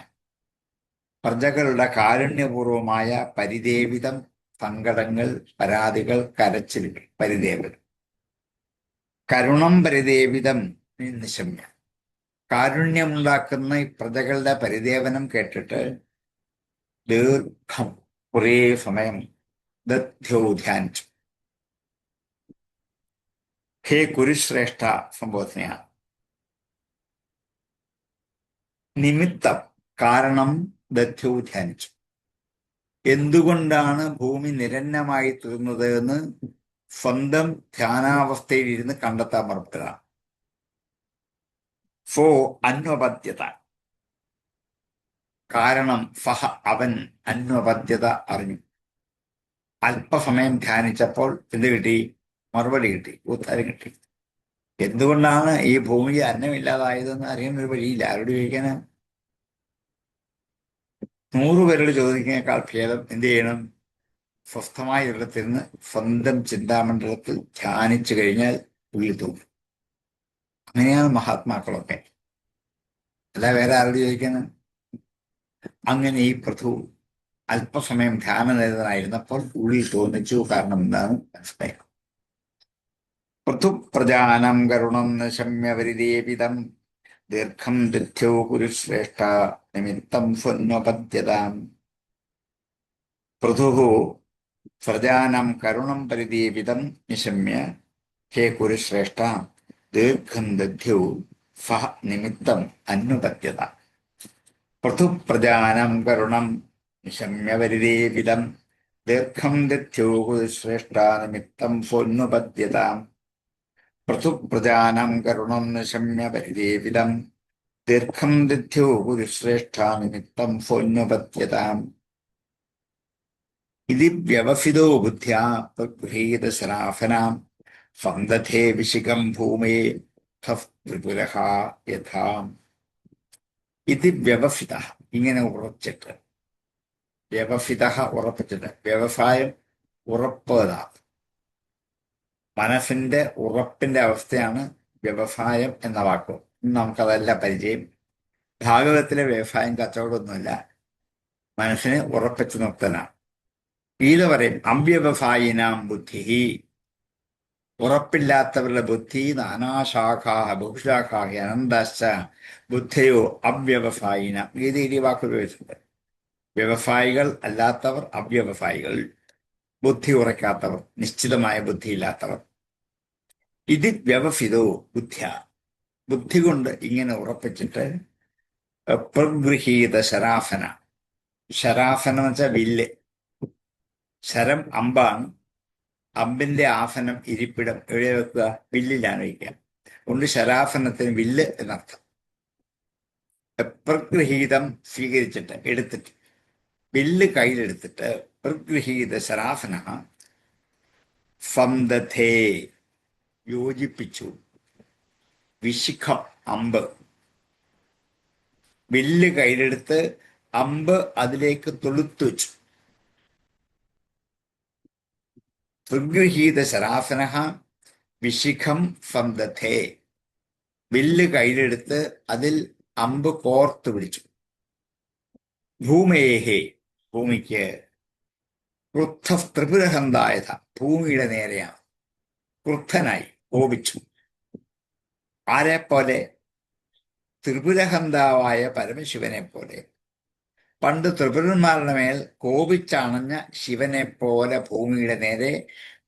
പ്രജകളുടെ കാരുണ്യപൂർവമായ പരിദേവിതം, സങ്കടങ്ങൾ, പരാതികൾ, കരച്ചിലുകൾ, പരിദേവിതം. കരുണം പരിദേവിതം നിശമ്യ, കാരുണ്യമുണ്ടാക്കുന്ന ഈ പ്രജകളുടെ പരിദേവനം കേട്ടിട്ട് ദീർഘം കുറേ സമയം ദധ്യോ ധ്യാനിച്ചു. ഹേ കുരുശ്രേഷ്ഠ സംബോധനയാണ്. നിമിത്തം കാരണം ദധ്യോ ധ്യാനിച്ചു. എന്തുകൊണ്ടാണ് ഭൂമി നിരന്നമായി തീർന്നത് എന്ന് സ്വന്തം ധ്യാനാവസ്ഥയിൽ ഇരുന്ന് കണ്ടെത്താൻ പുറപ്പെട്ടതാണ്. ഫോ അന്വപദ്യത, കാരണം ഫഹ അവൻ അന്വപദ്യത അറിഞ്ഞു. അല്പസമയം ധ്യാനിച്ചപ്പോൾ എന്ത് കിട്ടി? മറുപടി കിട്ടി, ഉത്തരം കിട്ടി. എന്തുകൊണ്ടാണ് ഈ ഭൂമിയിൽ അന്നമില്ലാതായതെന്ന് അറിയാൻ ഒരു വഴിയില്ല. ആരോട് ചോദിക്കാന്? 100 പേരോട് ചോദിക്കുന്നേക്കാൾ ഭേദം എന്ത് ചെയ്യണം? സ്വസ്ഥമായ ഇടത്തിരുന്ന് സ്വന്തം ചിന്താമണ്ഡലത്തിൽ ധ്യാനിച്ചു കഴിഞ്ഞാൽ ഉള്ളിൽ തോന്നും. അങ്ങനെയാണ് മഹാത്മാക്കളൊക്കെ, അല്ല വേറെ ആരോട് ചോദിക്കാന്? അങ്ങനെ ഈ പൃഥു അല്പസമയം ധ്യാനനിരതനായിരുന്നപ്പോൾ ഉള്ളിൽ തോന്നിച്ചു. കാരണം എന്താണ് മനസ്സിലായത്? പൃഥു പ്രജാനം കരുണം നിശമ്യ പരിദേപിതം ദീർഘം ദധ്യോ കുരുശ്രേഷ്ഠ നിമിത്തം സ്വന്വപദ്യതാം. പൃഥുഹു പ്രജാനം കരുണം പരിദേപിതം നിശമ്യ ഹേ കുരുശ്രേഷ്ഠ ദീർഘം ദധ്യോ സഹ നിമിത്തം അന്വപദ്യത. പൃഥു പ്രജാനം കരുണം നിശമ്യ പരിദേപിതം ദീർഘം ദധ്യോ കുരുശ്രേഷ്ഠ നിമിത്തം സ്വന്വപദ്യതാം. പൃഥു പ്രജാനം കരുണം നിശമ്യ പരിദേപിതം ദീർഘം ദധ്യോ കുരുശ്രേഷ്ഠ നിമിത്തം സ്വന്വപദ്യതാം. ഇതി വ്യവസിതോ ബുദ്ധ്യാ ഗൃഹീത ശരാഫനാം സന്തഥേ വിശിഖം ഭൂമേ ത്രിപുരഃ യഥാ. ഇതി വ്യവസിത, ഇങ്ങനെ ഉറച്ചിട്ട്, വ്യവസിത ഉറപ്പിച്ചിട്ട്, വ്യവസായം ഉറപ്പതാ, മനസ്സിന്റെ ഉറപ്പിന്റെ അവസ്ഥയാണ് വ്യവസായം എന്ന വാക്ക്. നമുക്കതല്ല പരിചയം. ഭാഗവതത്തിലെ വ്യവസായം കച്ചവടമൊന്നുമില്ല, മനസ്സിനെ ഉറപ്പിച്ചു നിർത്തലാണ്. ഗീത പറയും അവ്യവസായിനാം ബുദ്ധി, ഉറപ്പില്ലാത്തവരുടെ ബുദ്ധി നാനാശാഖാ ബഹുശാഖാ അനന്താശ്ച ബുദ്ധയോ അവ്യവസായിന. ഗീതയിൽ ഈ വാക്ക് ഉപയോഗിച്ചിട്ടുണ്ട്. വ്യവസായികൾ അല്ലാത്തവർ അവ്യവസായികൾ. ബുദ്ധി ഉറക്കാത്തവർ, നിശ്ചിതമായ ബുദ്ധിയില്ലാത്തവർ. ഇത് വ്യവഫിതോ ബുദ്ധ്യ, ബുദ്ധി കൊണ്ട് ഇങ്ങനെ ഉറപ്പിച്ചിട്ട് പ്രഗൃഹീത ശരാഫന. ശരാഫന എന്ന് വെച്ചാൽ വില്ല്. ശരം അമ്പാണ്. അമ്പിന്റെ ആഫനം, ഇരിപ്പിടം എവിടെ വെക്കുക? വില്ലിലാണ് വയ്ക്കുക. അതുകൊണ്ട് ശരാഫനത്തിന് വില്ല് എന്നർത്ഥം. പ്രഗൃഹീതം സ്വീകരിച്ചിട്ട്, എടുത്തിട്ട്, വില്ല് കയ്യിലെടുത്തിട്ട് പ്രഗൃഹീത ശരാഫന ഫംദഥേ യോജിപ്പിച്ചു, വിശിഖം അമ്പ്, വില്ല് കയ്യിലെടുത്ത് അമ്പ് അതിലേക്ക് തൊടുത്തു വെച്ചു. പ്രഗൃഹീത ശരാഫന വിശിഖം ഫംദഥേ, വില്ല് കയ്യിലെടുത്ത് അതിൽ അമ്പ് കോർത്തു പിടിച്ചു. ഭൂമേഹേ, ഭൂമിക്ക്, ക്രുദ്ധ ത്രിപുരഹന്തായത, ഭൂമിയുടെ നേരെയാണ്, ക്രുദ്ധനായി കോപിച്ചു. ആരെ പോലെ? ത്രിപുരഹന്താവായ പരമശിവനെ പോലെ. പണ്ട് ത്രിപുരന്മാരുടെ മേൽ കോപിച്ചണഞ്ഞ ശിവനെ പോലെ ഭൂമിയുടെ നേരെ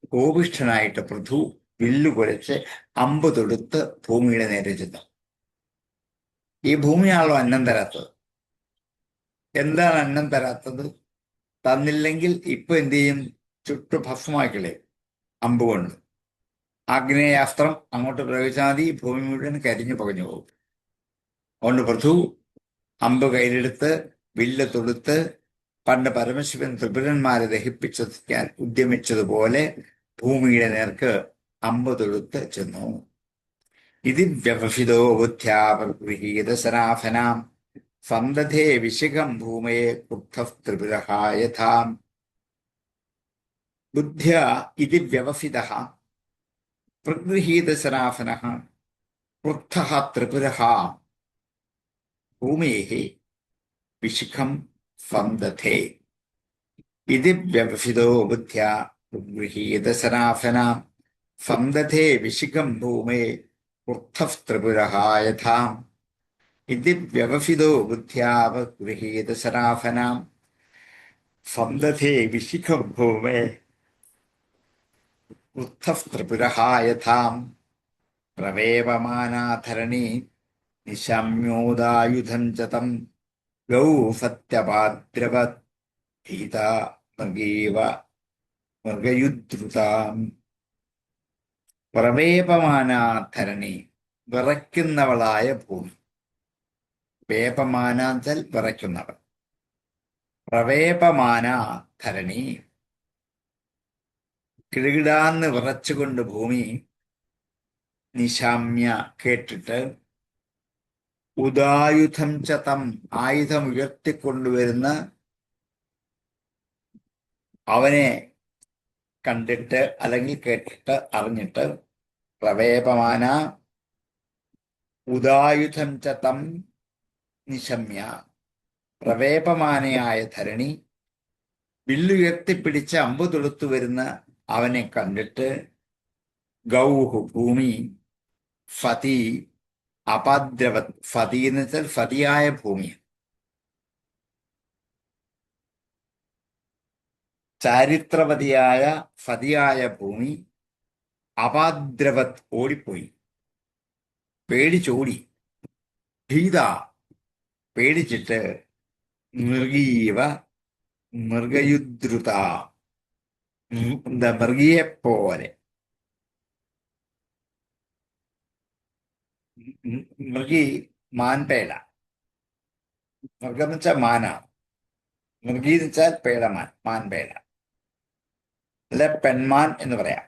കോപിഷ്ഠനായിട്ട് പൃഥു വില്ലു കുലച്ച് അമ്പ് തൊടുത്ത് ഭൂമിയുടെ നേരെ ചെന്നു. ഈ ഭൂമിയാണല്ലോ അന്നം തരാത്തത്. എന്താണ് അന്നം തരാത്തത്? തന്നില്ലെങ്കിൽ ഇപ്പൊ എന്ത് ചെയ്യും? ചുട്ടു ഭസ്മമാക്കില്ലേ അമ്പ് കൊണ്ട്. ആഗ്നേയാസ്ത്രം അങ്ങോട്ട് പ്രയോഗിച്ചാൽ മതി, ഭൂമി മുഴുവൻ കരിഞ്ഞു പകഞ്ഞു പോകും. അതുകൊണ്ട് പൃഥു അമ്പ് കയ്യിലെടുത്ത് വില്ല് തൊടുത്ത് പണ്ട് പരമശിവൻ ത്രിപുരന്മാരെ ദഹിപ്പിച്ചെത്തിക്കാൻ ഉദ്യമിച്ചതുപോലെ ഭൂമിയുടെ നേർക്ക് അമ്പ് തൊടുത്ത് ചെന്നു. ഇത് വ്യവഹിതോ ബുദ്ധ്യാ പ്രഗൃഹീത ശരാഫനാം ഫംദഥേ വിശിഖം ഭൂമയെ ക്രുദ്ധ ത്രിപുരഃ യഥാ. ബുദ്ധ്യ ഇത് വ്യവഹിതഃ പ്രഗൃഹീത ശരാഫനഃ ക്രുദ്ധഃ ത്രിപുരഃ ഭൂമേഃ വിശിഖം ഫംദഥേ. ഇത് വ്യവഹിതോ ബുദ്ധ്യാ പ്രഗൃഹീത ശരാഫനാം ഫംദഥേ വിശിഖം ഭൂമേ ക്രുദ്ധഃ ത്രിപുരഃ യഥാ. ഇത് വ്യവഹിതോ ബുദ്ധ്യാ പ്രഗൃഹീത ശരാഫനാം ഫംദഥേ വിശിഖം ഭൂമേ ക്രുദ്ധഃ ത്രിപുരഃ യഥാ. പ്രവേപമാനാധരണി നിശമ്യോദായുധം ച തം ഗൗ സത്യപാദ്രവത് ഭീതാ മൃഗീവ മൃഗയുദ്ധൃതാം. പ്രവേപമാനാധരണി, വിറയ്ക്കുന്നവളായ ഭൂമി. വേപമാനാന്തൽ വിറയ്ക്കുന്നവൾ. പ്രവേപമാന ധരണി, കിടുകിടാന്ന് വിറച്ചുകൊണ്ട് ഭൂമി. നിശാമ്യ, കേട്ടിട്ട്. ഉദായുധം ച തം, ആയുധം ഉയർത്തിക്കൊണ്ടുവരുന്ന അവനെ കണ്ടിട്ട് അല്ലെങ്കിൽ കേട്ടിട്ട് അറിഞ്ഞിട്ട്. പ്രവേപമാന ഉദായുധം ച തം നിശമ്യ. പ്രവേപമാനയായ ധരണി വില്ലുയർത്തിപ്പിടിച്ച് അമ്പ് തൊടുത്തു വരുന്ന അവനെ കണ്ടിട്ട്. ഗൗഹു, ഭൂമി. ഫതി അപാദ്രവത്, ഫതി എന്ന് വെച്ചാൽ ഫതിയായ ഭൂമി. ചാരിത്രവതിയായ ഫതിയായ ഭൂമി അപാദ്രവത്, ഓടിപ്പോയി, പേടിച്ചോടി. ഭീത, പേടിച്ചിട്ട്. മൃഗീവ, മൃഗയുദ്ധൃത, എന്താ മൃഗിയെപ്പോലെ. മൃഗി, മാൻപേട. മൃഗം എന്ന് വെച്ചാൽ മാനാണ്. മൃഗി എന്ന് വെച്ചാൽ പേടമാൻ, മാൻപേട. അല്ലെ പെൺമാൻ എന്ന് പറയാം.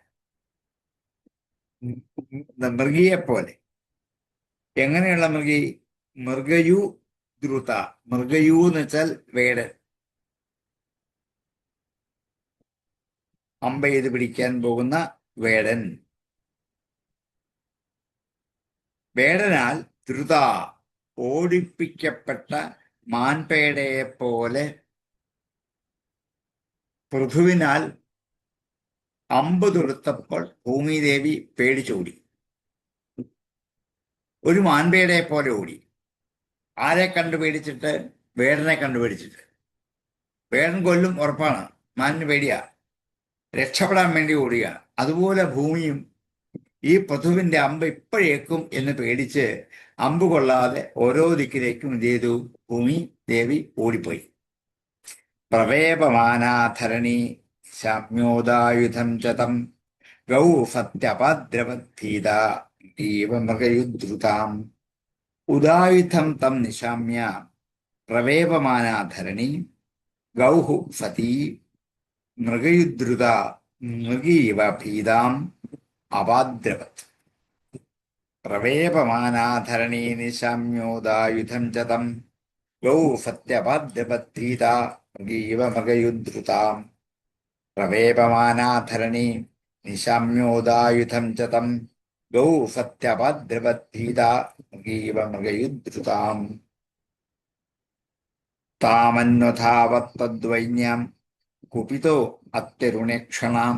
മൃഗിയെപ്പോലെ. എങ്ങനെയുള്ള മൃഗി? മൃഗയു ദ്രുത. മൃഗയു എന്ന് വെച്ചാൽ വേടൻ. അമ്പ ചെയ്ത് പിടിക്കാൻ പോകുന്ന വേടൻ. വേടനാൽ ദ്രുത, ഓടിപ്പിക്കപ്പെട്ട മാൻപേടയെ പോലെ പൃഥുവിനാൽ അമ്പ് തൊടുത്തപ്പോൾ ഭൂമിദേവി പേടിച്ചോടി. ഒരു മാൻപേടയെ പോലെ ഓടി. ആരെ കണ്ടുപേടിച്ചിട്ട്? വേടനെ കണ്ടുപേടിച്ചിട്ട്. വേടൻ കൊല്ലും, ഉറപ്പാണ്. മാനിന് പേടിയാ. രക്ഷപ്പെടാൻ വേണ്ടി ഓടുകയാണ്. അതുപോലെ ഭൂമിയും ഈ പൃഥുവിന്റെ അമ്പ് ഇപ്പോഴേക്കും എന്ന് പേടിച്ച് അമ്പ് കൊള്ളാതെ ഓരോ ദിക്കിലേക്കും എന്ത് ചെയ്തു? ഭൂമി ദേവി ഓടിപ്പോയി. പ്രവേപമാനാധരണി ശാമ്യോദായുധം ചതം ഗൗ സത്യപദ്രവദ്ധീത മൃഗയുദ്ധൃതാം ഉദായുധം തം നിശാമ്യ പ്രവേപമാനാധരണി ഗൗഹു സതീ മൃഗയുദ്ധൃത മൃഗീവ ഭീതാം അപാദ്രവത്. പ്രവേപമാനാധരണി നിശാമ്യോദായുധം ചതം ഗൗ സത്യപദ്രവദ്ധീത മൃഗീവ മൃഗയുദ്ധൃതാം പ്രവേപമാനാധരണി നിശാമ്യോദായുധം ചതം ഗൗ സത്യപദ്രവദ്ധീത മൃഗീവ മൃഗയുദ്ധൃതാം താമന്വധാവത്തദ്വൈന്യാം കുപിതോ അത്യരുണേക്ഷണാം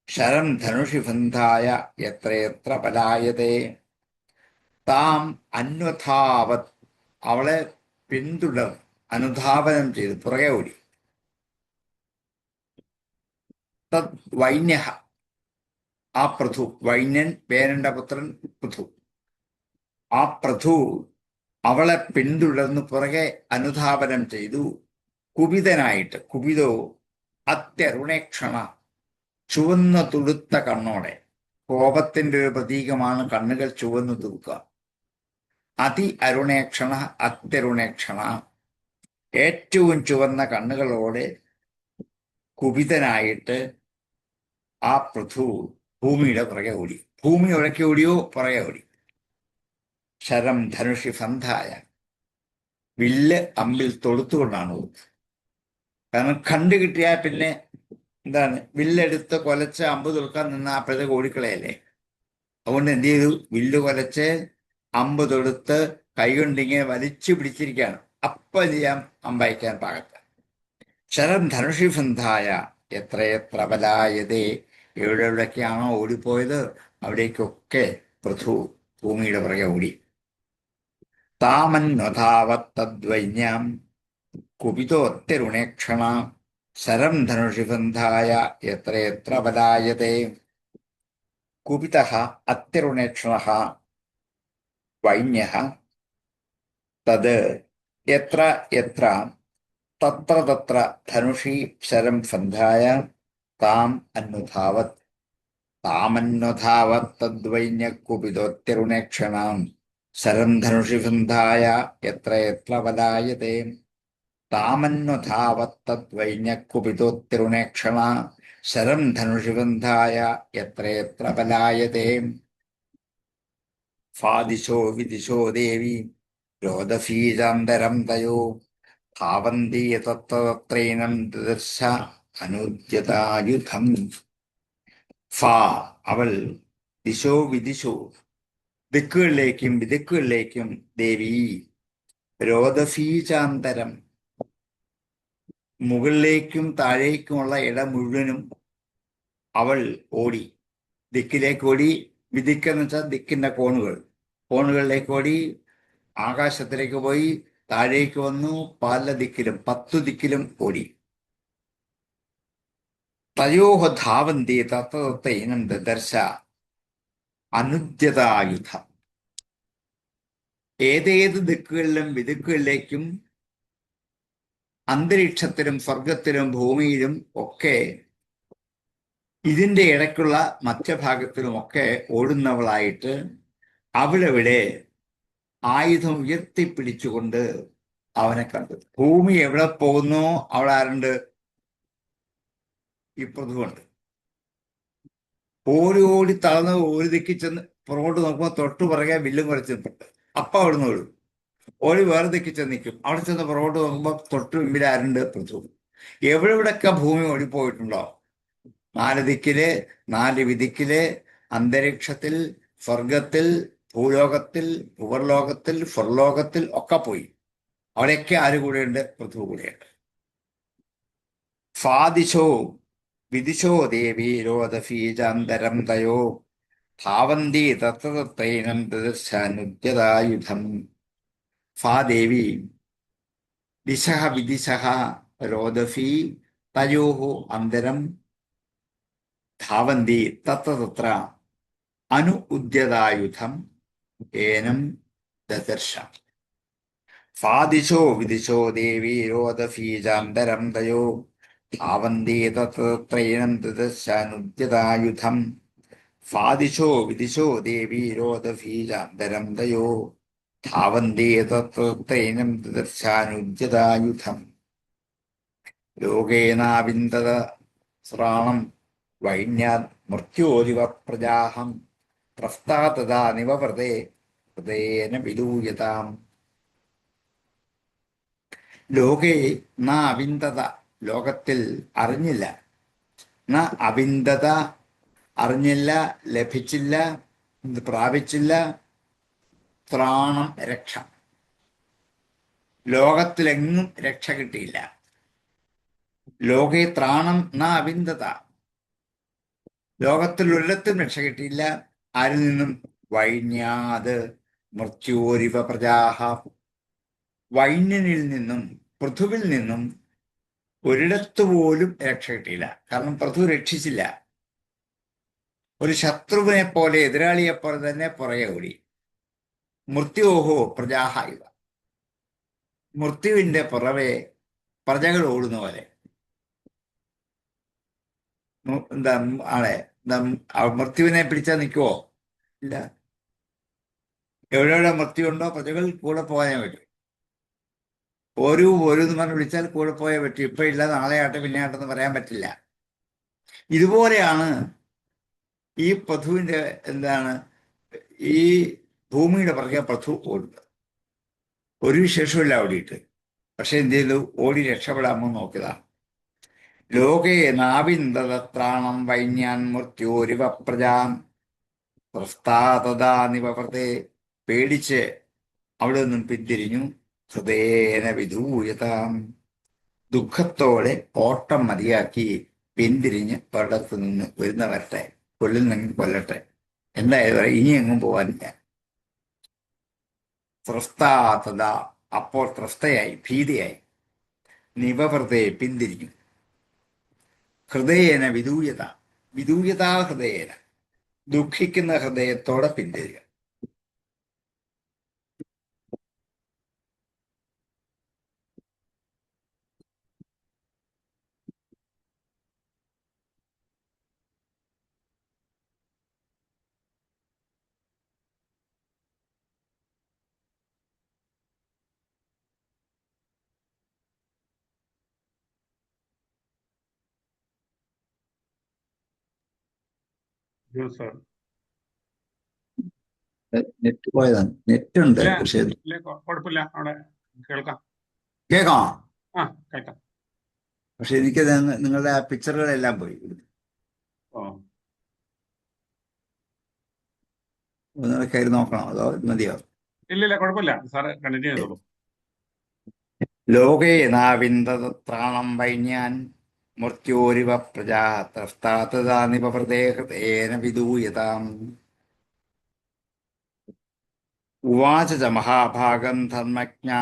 ശരം ധനുഷി ബന്ധായ എത്രയെത്ര പലായതേ. താം അന്വധാവത്, അവളെ പിന്തുടർ, അനുധാവനം ചെയ്ത് പുറകെ ഓടി. തദ് വൈന്യ, ആ പൃഥു, വൈന്യൻ വേനന്റെ പുത്രൻ പൃഥു, ആ പൃഥു അവളെ പിന്തുടർന്ന് പുറകെ അനുധാവനം ചെയ്തു. കുപിതനായിട്ട്, കുപിതോ അത്യരുണേക്ഷണ, ചുവന്ന തുടുത്ത കണ്ണോടെ. കോപത്തിന്റെ ഒരു പ്രതീകമാണ് കണ്ണുകൾ ചുവന്നു തുടുക്കുക. അതി അരുണേക്ഷണ, അത്യരുണേക്ഷണ, ഏറ്റവും ചുവന്ന കണ്ണുകളോടെ കുപിതനായിട്ട് ആ പൃഥു ഭൂമിയുടെ പുറകെ ഓടി. ഭൂമി ഉഴക്കി ഓടിയോ പുറകെ ഓടി. ശരം ധനുഷി സന്ധായ, വില്ല് അമ്പിൽ തൊടുത്തുകൊണ്ടാണ് ഓടുന്നത്. കാരണം കണ്ടു കിട്ടിയാൽ പിന്നെ എന്താണ്, വില്ലെടുത്ത് കൊലച്ച് അമ്പ് തൊടുക്കാൻ നിന്ന് അപ്പോഴത്തേക്ക് ഓടിക്കളയല്ലേ. അതുകൊണ്ട് എന്ത് ചെയ്തു? വില്ല് കൊലച്ച് അമ്പ് തൊടുത്ത് കൈകൊണ്ടിങ്ങനെ വലിച്ചു പിടിച്ചിരിക്കുകയാണ്. അപ്പം ചെയ്യാം അമ്പയക്കാൻ പാകത്ത്. ശരം ധനുഷി സന്ധായ എത്രയെത്ര ബലായതേ, എവിടെയൊക്കെയാണോ ഓടിപ്പോയത് അവിടേക്കൊക്കെ പൃഥു ഭൂമിയുടെ പുറകെ ഓടി. താമന്വധാവത്തദ്വൈന്യാം കുപിതോത്യരുണേക്ഷണ ശരം ധനുഷി ബന്ധായ എത്രയെത്ര ബലായതേ. കുപിതഃ അത്യരുണേക്ഷണഃ വൈന്യഃ തത് യത്ര യത്ര തത്ര തത്ര ധനുഷി ശരം സന്ധായ താം അന്വധാവത്. താമന്വധാവത് തദ്വൈന്യ കുപിതോത്യരുണേക്ഷണാം ശരം ധനുഷി ബന്ധായ എത്രയെത്ര ബലായതേ. താമന്വധാവത് തദ്വൈന്യ കുപിതോത്യരുണേക്ഷണ ശരം ധനുഷി ബന്ധായ എത്രയെത്ര ബലായതേ. ഫാദിശോ വിദിശോ ദേവി രോദസീജാന്തരം തയോ ധാവന്തി തത്രൈനം ദദർശ അനുദ്യതായുധം. ഫാ, അവൾ, ദിശോ വിദിശോ, ദിക്കുകളിലേക്കും വിദിക്കുകളിലേക്കും, ദേവി, രോദസീചാന്തരം, മുകളിലേക്കും താഴേക്കുമുള്ള ഇടം മുഴുവനും അവൾ ഓടി. ദിക്കിലേക്ക് ഓടി. വിദിക്കെന്ന് വെച്ചാൽ ദിക്കിന്റെ കോണുകൾ. കോണുകളിലേക്ക് ഓടി, ആകാശത്തിലേക്ക് പോയി, താഴേക്ക് വന്നു, പല ദിക്കിലും 10 ദിക്കിലും ഓടി. തയോഹ ധാവന്തി തത്തതത്തൈനം ദദർശ അനുദ്യതായുധം. ഏതേത് ദിക്കുകളിലും വിദിക്കുകളിലേക്കും അന്തരീക്ഷത്തിലും സ്വർഗത്തിലും ഭൂമിയിലും ഒക്കെ ഇതിന്റെ ഇടയ്ക്കുള്ള മധ്യഭാഗത്തിലുമൊക്കെ ഓടുന്നവളായിട്ട് അവളെവിടെ ആയുധം ഉയർത്തിപ്പിടിച്ചുകൊണ്ട് അവനെ കണ്ടു. ഭൂമി എവിടെ പോകുന്നോ അവിടെ ആരുണ്ട്? ഈ പൃഥുവുണ്ട്. ഓടി ഓടി തളർന്ന് ഒരു ദിക്കി ചെന്ന് പുറകോട്ട് നോക്കുമ്പോൾ തൊട്ടു പുറകെ വില്ലും കുറച്ച് നിൽപ്പുണ്ട്. അപ്പം അവിടുന്ന് ഓടും. ഓടി വേറെ ദിക്കി ചെന്ന് നിൽക്കും. അവിടെ ചെന്ന് പുറകോട്ട് നോക്കുമ്പോൾ തൊട്ടു മുമ്പിൽ ആരുണ്ട്? പൃഥു. എവിടെയൊക്കെ ഭൂമി ഓടിപ്പോയിട്ടുണ്ടോ, 4 ദിക്കില്, 4 വിദിക്കില്, അന്തരീക്ഷത്തിൽ, സ്വർഗത്തിൽ, ഭൂലോകത്തിൽ, ഭൂവർലോകത്തിൽ, ഫുർലോകത്തിൽ ഒക്കെ പോയി. അവിടെയൊക്കെ ആര് കൂടെയുണ്ട്? പൃഥു കൂടെയുണ്ട്. ഫാദിശോ വിദിശോ ദേവി രോദസീജാന്തരം തയോ ധാവന്തി തത്തതത്തൈനം ദദർശാനുദ്യതായുധം. ഫാ ദേവി, ദിശഃ വിദിശഃ രോദസീ തയോഃ അന്തരം ധാവന്തി തത്ര തത്ര അനു ഉദ്യതായുധം ഏനം ദദർശ ഫാദിശോ വിദിശോ ദേവി രോദഫീജാന്തരം തയോ ധാവന്തി തത്ര തത്രൈനം ദദർശാനുദ്യതായുധം ഫാദിശോ വിദിശോ ദേവി രോദഫീജാന്തരം തയോ ധാവന്തി തത്ര തത്രൈനം ദദർശാനുദ്യതായുധം ലോകേനാവിന്ദത ശ്രാണം വൈന്യാത് മൃത്യോരിവ പ്രജാഹം പ്രസ്താ തഥാ നിവവൃതേ ഹൃദയേന വിദൂയതാം. ലോകേ ന അവിന്ദത, ലോകത്തിൽ അറിഞ്ഞില്ല, ന അവിന്ദത അറിഞ്ഞില്ല, ലഭിച്ചില്ല, പ്രാപിച്ചില്ല, ത്രാണം രക്ഷ, ലോകത്തിലെങ്ങും രക്ഷ കിട്ടിയില്ല. ലോകേ ത്രാണം ന അവിന്ദത, ലോകത്തിൽ ഒരിടത്തും രക്ഷ കിട്ടിയില്ല. ആരിൽ നിന്നും? വൈന്യാത് മൃത്യോരിവ പ്രജാഹ, വൈന്യനിൽ നിന്നും, പൃഥുവിൽ നിന്നും ഒരിടത്തു പോലും രക്ഷ കിട്ടിയില്ല. കാരണം പൃഥു രക്ഷിച്ചില്ല. ഒരു ശത്രുവിനെ പോലെ, എതിരാളിയെ പോലെ തന്നെ പുറകെ ഓടി. മൃത്യോഹോ പ്രജാഹ ഇവ, മൃത്യുവിന്റെ പുറവെ പ്രജകൾ ഓടുന്ന പോലെ. എന്താ ആളെ മൃത്യുവിനെ പിടിച്ചാൽ നിൽക്കുവോ? ഇല്ല. എവിടെയെവിടെ മൃത്യുണ്ടോ പ്രജകൾ കൂടെ പോയാൽ പറ്റും. ഒരു എന്ന് പറഞ്ഞ് വിളിച്ചാൽ കൂടെ പോയാൽ പറ്റും. ഇപ്പൊ ഇല്ല, നാളെ ആട്ടെ പിന്നെ ആട്ടെന്ന് പറയാൻ പറ്റില്ല. ഇതുപോലെയാണ് ഈ പൃഥുവിന്റെ ഈ ഭൂമിയുടെ പുറകെ പൃഥു ഓടുന്നത്. ഒരു വിശേഷമില്ല ഓടിയിട്ട്. പക്ഷെ എന്ത് ചെയ്തു? ഓടി രക്ഷപ്പെടാമോ നോക്കിയതാണ്. ലോകേ നാവിന്ദത്രാണം വൈന്യാൻ മൃത്യോരിവ പ്രജാം പ്രസ്താതദാ നിവവൃതേ, പേടിച്ച് അവിടെ നിന്നും പിന്തിരിഞ്ഞു. ഹൃദയേന വിധൂയതാം, ദുഃഖത്തോടെ ഓട്ടം മതിയാക്കി പിന്തിരിഞ്ഞ് ഒരിടത്ത് നിന്ന് വരുന്ന വരട്ടെ, കൊല്ലുന്നെങ്കിൽ കൊല്ലട്ടെ, എന്തായാലും ഇനി എങ്ങും പോകാനില്ല. ത്രസ്താതദ, അപ്പോൾ ത്രസ്തയായി, ഭീതിയായി. നിവവൃതേ, പിന്തിരിഞ്ഞു. ഹൃദയേന വിദൂയത, വിദൂയതാ ഹൃദയേന, ദുഃഖിക്കുന്ന ഹൃദയത്തോടെ പിന്തിരിക. സാർ നെറ്റ് പോയതാണ്. നെറ്റ് ഉണ്ട്, ഇല്ല പക്ഷെ ഇല്ല, കുഴപ്പമില്ല, അവിടെ കേൾക്കാം. കേൾക്കാം. ആ, കേൾക്കാം. പക്ഷെ എനിക്ക് നിങ്ങളുടെ ആ പിക്ചറുകളെല്ലാം പോയി. ഓ, ഒന്നുകൂടെ കയറി നോക്കണോ അതോ മതിയോ? ഇല്ല, കുഴപ്പമില്ല, സാറ് കണ്ടിന്യൂ ചെയ്തോളൂ. ലോകേ നാവിന്ദത്രാണം വൈന്യാൻ മൃത്യോരിവ പ്രജാ ത്രസ്താതദാ നിവവൃതേ ഹൃദയേന വിദൂയതാം. ഉവാച ച മഹാഭാഗം ധർമ്മജ്ഞാ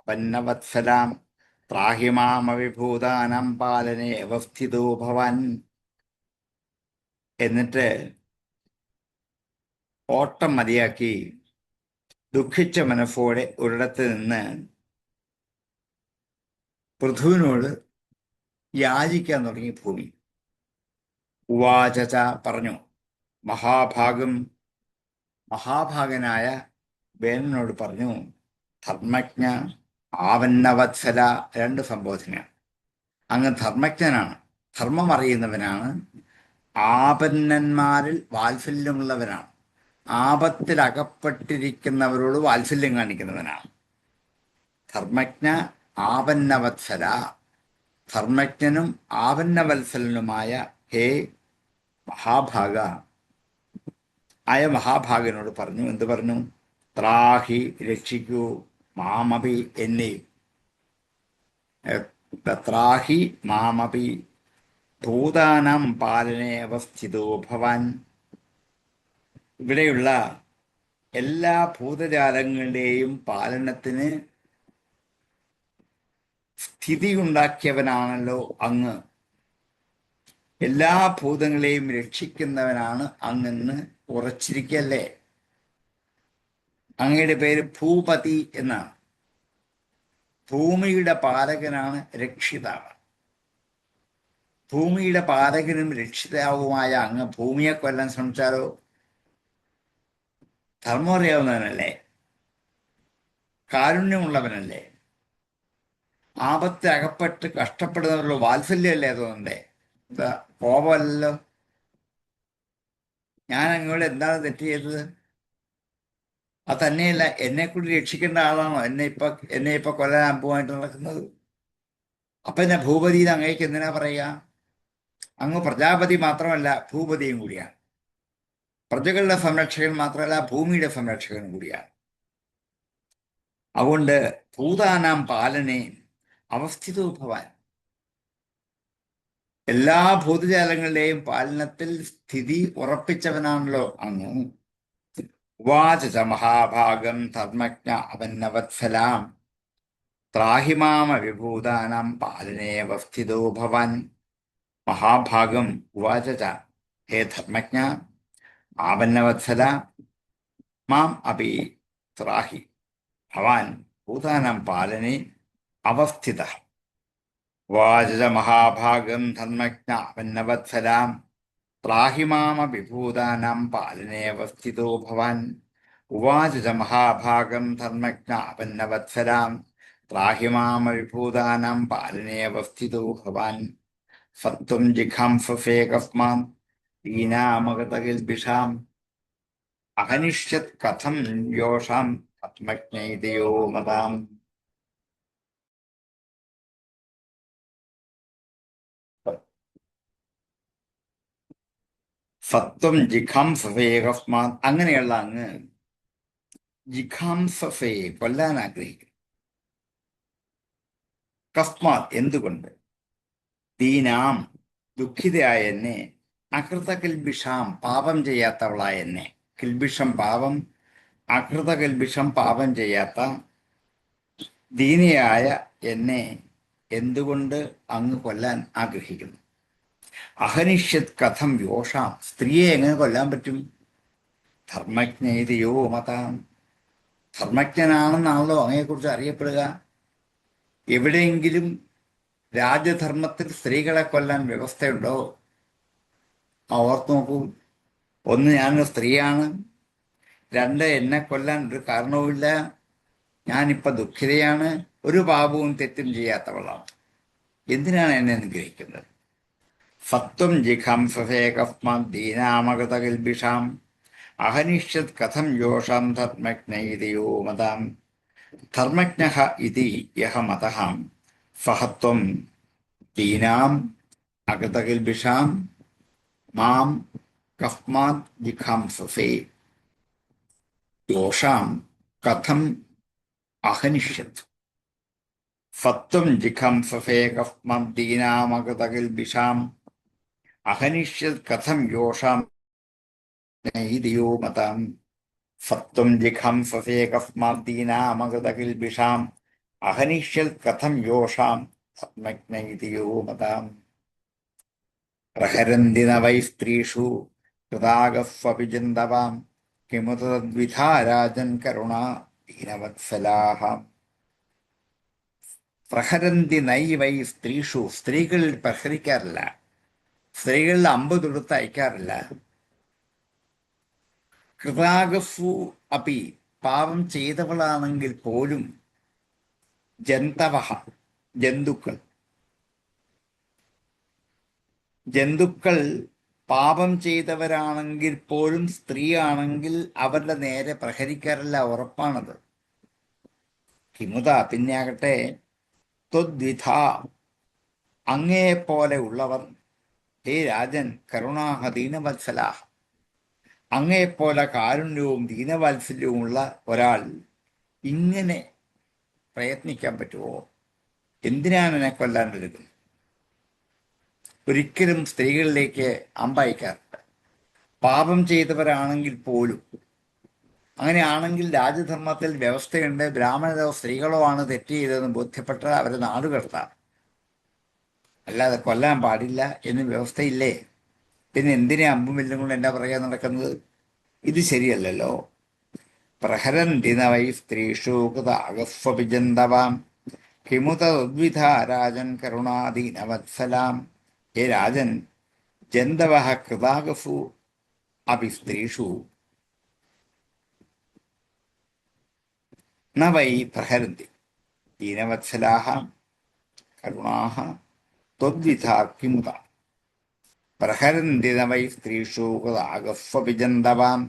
പന്നവത്സലാം ത്രാഹി മാമവിഭൂതാനാം പാലനേ അവസ്ഥിതോ ഭവാൻ. എന്നിട്ട് ഓട്ടം മതിയാക്കി ദുഃഖിച്ച മനസ്സോടെ ഒരിടത്ത് നിന്ന് പൃഥുവിനോട് യാചിക്കാൻ തുടങ്ങി ഭൂമി. ഉവാച ച പറഞ്ഞു, മഹാഭാഗം, മഹാഭാഗനായ വേനനോട് പറഞ്ഞു. ധർമ്മജ്ഞ ആവന്നവത്സല, രണ്ട് സംബോധനയാണ്. അങ്ങ് ധർമ്മജ്ഞനാണ്, ധർമ്മം അറിയുന്നവനാണ്, ആപന്നന്മാരിൽ വാത്സല്യമുള്ളവനാണ്, ആപത്തിൽ അകപ്പെട്ടിരിക്കുന്നവരോട് വാത്സല്യം കാണിക്കുന്നവനാണ്. ധർമ്മജ്ഞ ആപന്നവത്സല, ധർമ്മജ്ഞനും ആപന്നവത്സലനുമായ ഹേ മഹാഭാഗ, ആയ മഹാഭാഗനോട് പറഞ്ഞു. എന്ത് പറഞ്ഞു? ത്രാഹി, രക്ഷിക്കൂ, മാമപി, എന്നെയും. ത്രാഹി മാമപി ഭൂതാനാം പാലനേ അവസ്ഥിതോ ഭവാൻ. ഇവിടെയുള്ള എല്ലാ ഭൂതജാലങ്ങളുടെയും പാലനത്തിന് സ്ഥിതി ഉണ്ടാക്കിയവനാണല്ലോ അങ്ങ്. എല്ലാ ഭൂതങ്ങളെയും രക്ഷിക്കുന്നവനാണ് അങ്ങെന്ന് ഉറച്ചിരിക്കല്ലേ. അങ്ങയുടെ പേര് ഭൂപതി എന്നാണ്. ഭൂമിയുടെ പാലകനാണ് രക്ഷിതാവ്. ഭൂമിയുടെ പാലകനും രക്ഷിതാവുമായ അങ്ങ് ഭൂമിയെ കൊല്ലാൻ ശ്രമിച്ചാലോ? ധർമ്മം അറിയാവുന്നവനല്ലേ, കാരുണ്യമുള്ളവനല്ലേ, ആപത്ത് അകപ്പെട്ട് കഷ്ടപ്പെടുന്നവരുള്ള വാത്സല്യമല്ലേ തോന്നണ്ടേ? എന്താ കോപമല്ലല്ലോ. ഞാൻ അങ്ങോട്ട് എന്താണ് തെറ്റ് ചെയ്തത്? അത് തന്നെയല്ല, എന്നെ കൂടി രക്ഷിക്കേണ്ട ആളാണോ എന്നെ ഇപ്പൊ കൊല്ലാൻ അമ്പുമായിട്ട് നടക്കുന്നത്? അപ്പൊ എന്നെ ഭൂപതി എന്ന് അങ്ങേക്ക് എന്തിനാ പറയുക? അങ്ങ് പ്രജാപതി മാത്രമല്ല, ഭൂപതിയും കൂടിയാണ്. പ്രജകളുടെ സംരക്ഷകൻ മാത്രമല്ല, ഭൂമിയുടെ സംരക്ഷകൻ കൂടിയാണ്. അതുകൊണ്ട് ഭൂതാനാം പാലനെ അവസ്ഥിതോ ഭവാൻ, എല്ലാ ഭൂതജാലങ്ങളുടെയും പാലനത്തിൽ സ്ഥിതി ഉറപ്പിച്ചവനാണല്ലോ അങ്ങ്. ഉവാച ച മഹാഭാഗം ധർമ്മജ്ഞ അവന്നവത്സലാം ത്രാഹിമാമ വിഭൂതാനാം പാലനേ അവസ്ഥിതോ ഭവാൻ. മഹാഭാഗം ഉവാച ച, ഹേ ധർമ്മജ്ഞ, ആവന്നവത്സല, മാം അപി ത്രാഹി ഭവാൻ ഭൂതാനാം പാലനെ അവസ്ഥിതഃ. ഉവാച ച മഹാഭാഗം ധർമ്മജ്ഞ അവന്നവത്സലാം ത്രാഹിമാമപി ഭൂതാനാം പാലനേ അവസ്ഥിതോ ഭവാൻ. ഉവാച ച മഹാഭാഗം ധർമ്മജ്ഞ അവന്നവത്സലാം ത്രാഹിമാമപി ഭൂതാനാം പാലനേ അവസ്ഥിതോ ഭവാൻ. സത്വം ജിഘാംസസേ കസ്മാൻ ദീനാമഗതകിൽബിഷാം അഹനിഷ്യത് കഥം യോഷാം ആത്മജ്ഞൈതയോ മതാം. സത്വം ജിഘാംസസേ കസ്മാൻ, അങ്ങനെയുള്ള അങ്ങ് ജിഘാംസസയെ കൊല്ലാൻ ആഗ്രഹിക്കും. കസ്മാത്, എന്തുകൊണ്ട്? ദീനാം, ദുഃഖിതയായ എന്നെ, അകൃത കിൽബിഷാം, പാപം ചെയ്യാത്തവളായ എന്നെ. കിൽബിഷം പാപം, അകൃത കിൽബിഷം പാപം ചെയ്യാത്ത ദീനയായ എന്നെ എന്തുകൊണ്ട് അങ്ങ് കൊല്ലാൻ ആഗ്രഹിക്കുന്നു? അഹനിഷ്യത് കഥം യോഷാം, സ്ത്രീയെ എങ്ങനെ കൊല്ലാൻ പറ്റും? ധർമ്മജ്ഞയോ മതാം, ധർമ്മജ്ഞനാണെന്നാണല്ലോ അങ്ങയെക്കുറിച്ച് അറിയപ്പെടുക. എവിടെയെങ്കിലും രാജധർമ്മത്തിൽ സ്ത്രീകളെ കൊല്ലാൻ വ്യവസ്ഥയുണ്ടോ? ഓർത്ത് നോക്കൂ. ഒന്ന്, ഞാനൊരു സ്ത്രീയാണ്. രണ്ട്, എന്നെ കൊല്ലാൻ ഒരു കാരണവുമില്ല. ഞാനിപ്പോൾ ദുഃഖിതയാണ്, ഒരു പാപവും തെറ്റും ചെയ്യാത്തവളാണ്. എന്തിനാണ് എന്നെ അനുഗ്രഹിക്കുന്നത്? സത്വം ജിഘാംസസേ കസ്മാത് ദീനാമകൃത കിൽബിഷാം അഹനിഷ്യത് കഥം യോഷാം ധർമ്മജ്ഞൈതയോ മതാം. ധർമ്മജ്ഞഃ ഇതി യഹ മതഃ സഹത്വം ദീനാം അകൃതകിൽബിഷാം മാം കസ്മാത് ജിഘാംസസേ യോഷാം കഥം അഹനിഷ്യത്. സത്വം ജിഘാംസസേ കസ്മാത് ദീനാമകൃതകിൽബിഷാം അഹനിഷ്യത് കഥം യോഷാം നൈതിയോ മതാം. സത്വം ജിഘാംസസേ കസ്മാത് ദീനാമകൃതകിൽബിഷാം അഹനിഷ്യത് കഥം യോഷാം ആത്മജ്ഞൈതിയോ മതാം. പ്രഹരന്തി ന വൈ സ്ത്രീഷു കൃതാഗസ്വപി ജന്തവാം കിമുത തദ്വിധാ രാജൻ കരുണാ ദീനവത്സലാഃ. പ്രഹരന്തി നൈ വൈ സ്ത്രീഷു, സ്ത്രീകളിൽ പ്രഹരിക്കാറില്ല, സ്ത്രീകളിൽ അമ്പ് തൊടുത്ത് അയക്കാറില്ല. കൃതാഗസ്വു അപി, പാപം ചെയ്തവളാണെങ്കിൽ പോലും, ജന്തവഃ, ജന്തുക്കൾ പാപം ചെയ്തവരാണെങ്കിൽ പോലും സ്ത്രീയാണെങ്കിൽ അവരുടെ നേരെ പ്രഹരിക്കാറില്ല, ഉറപ്പാണത്. കിമുത, പിന്നെയാകട്ടെ, ത്വദ്വിധ, അങ്ങയെപ്പോലെ ഉള്ളവർ, ഹേ രാജൻ, കരുണാഹ ദീനവത്സലാഹ, അങ്ങയെപ്പോലെ കാരുണ്യവും ദീനവാത്സല്യവുമുള്ള ഒരാൾ ഇങ്ങനെ പ്രയത്നിക്കാൻ പറ്റുമോ? എന്തിനാണ് എന്നെ കൊല്ലാൻ എടുക്കുന്നത്? ഒരിക്കലും സ്ത്രീകളിലേക്ക് അമ്പയക്കാറില്ല, പാപം ചെയ്തവരാണെങ്കിൽ പോലും. അങ്ങനെയാണെങ്കിൽ രാജധർമ്മത്തിൽ വ്യവസ്ഥയുണ്ട്, ബ്രാഹ്മണരോ സ്ത്രീകളോ ആണ് തെറ്റ് ചെയ്തതെന്ന് ബോധ്യപ്പെട്ടാൽ അവരെ നാടുകടത്താം. അല്ലാതെ കൊല്ലാൻ പാടില്ല എന്ന് വ്യവസ്ഥയില്ലേ? പിന്നെ എന്തിനാ അമ്പും വില്ലും കൊണ്ട് എൻ്റെ പുറകെ നടക്കുന്നത്? ഇത് ശരിയല്ലല്ലോ. പ്രഹരന്തി ന വൈ സ്ത്രീഷു കൃതാഗസ്വപിജന്തവാം കിമുത തദ്വിധ രാജൻ കരുണാദീനവത്സലാം. ഹേ രാജൻ, ജന്തവ കൃതാഗസു അപി സ്ത്രീഷു ന വൈ പ്രഹരന്തി ദീനവത്സലാഹ കരുണാഹ ത്വദ്വിധാ കിമുത. പ്രഹരന്തി ന വൈ സ്ത്രീഷു കൃതാഗസ്വപിജന്തവാം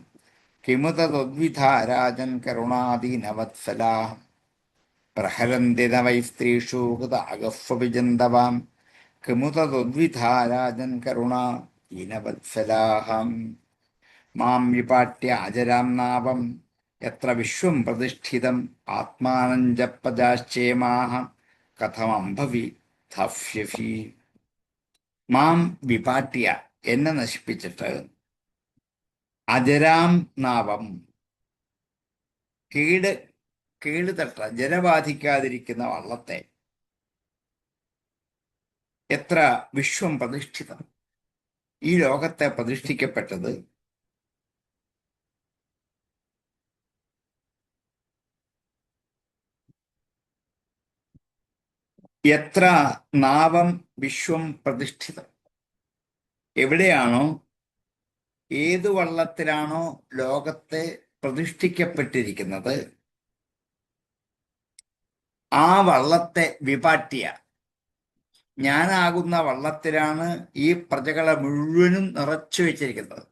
കിമുത തദ്വിധാ രാജൻ കരുണാദീനവത്സലാഹ. പ്രഹരന്തി ന വൈ സ്ത്രീഷു കൃതാഗസ്വപിജന്തവാം കിമുത തദ്വിധാ രാജൻ കരുണാദീനവത്സലാഹം. മാം വിപാട്യ അജരാം നാവം യത്ര വിശ്വം പ്രതിഷ്ഠിതം ആത്മാനം ച പ്രജാശ്ചേമാഹ കഥമംഭവി ധാസ്യസി. മാം വിപാട്യ, എന്നെ നശിപ്പിച്ചിട്ട്, അജരാം നാവം, കേടുതട്ട ജലബാധിക്കാതിരിക്കുന്ന വള്ളത്തെ, എത്ര വിശ്വം പ്രതിഷ്ഠിതം, ഈ ലോകത്തെ പ്രതിഷ്ഠിക്കപ്പെട്ടത് എത്ര നാവം വിശ്വം പ്രതിഷ്ഠിതം, എവിടെയാണോ, ഏതു വള്ളത്തിലാണോ ലോകത്തെ പ്രതിഷ്ഠിക്കപ്പെട്ടിരിക്കുന്നത്, ആ വള്ളത്തെ വിപാട്യ, ഞാനാകുന്ന വള്ളത്തിലാണ് ഈ പ്രജകളെ മുഴുവനും നിറച്ചു വെച്ചിരിക്കുന്നത്.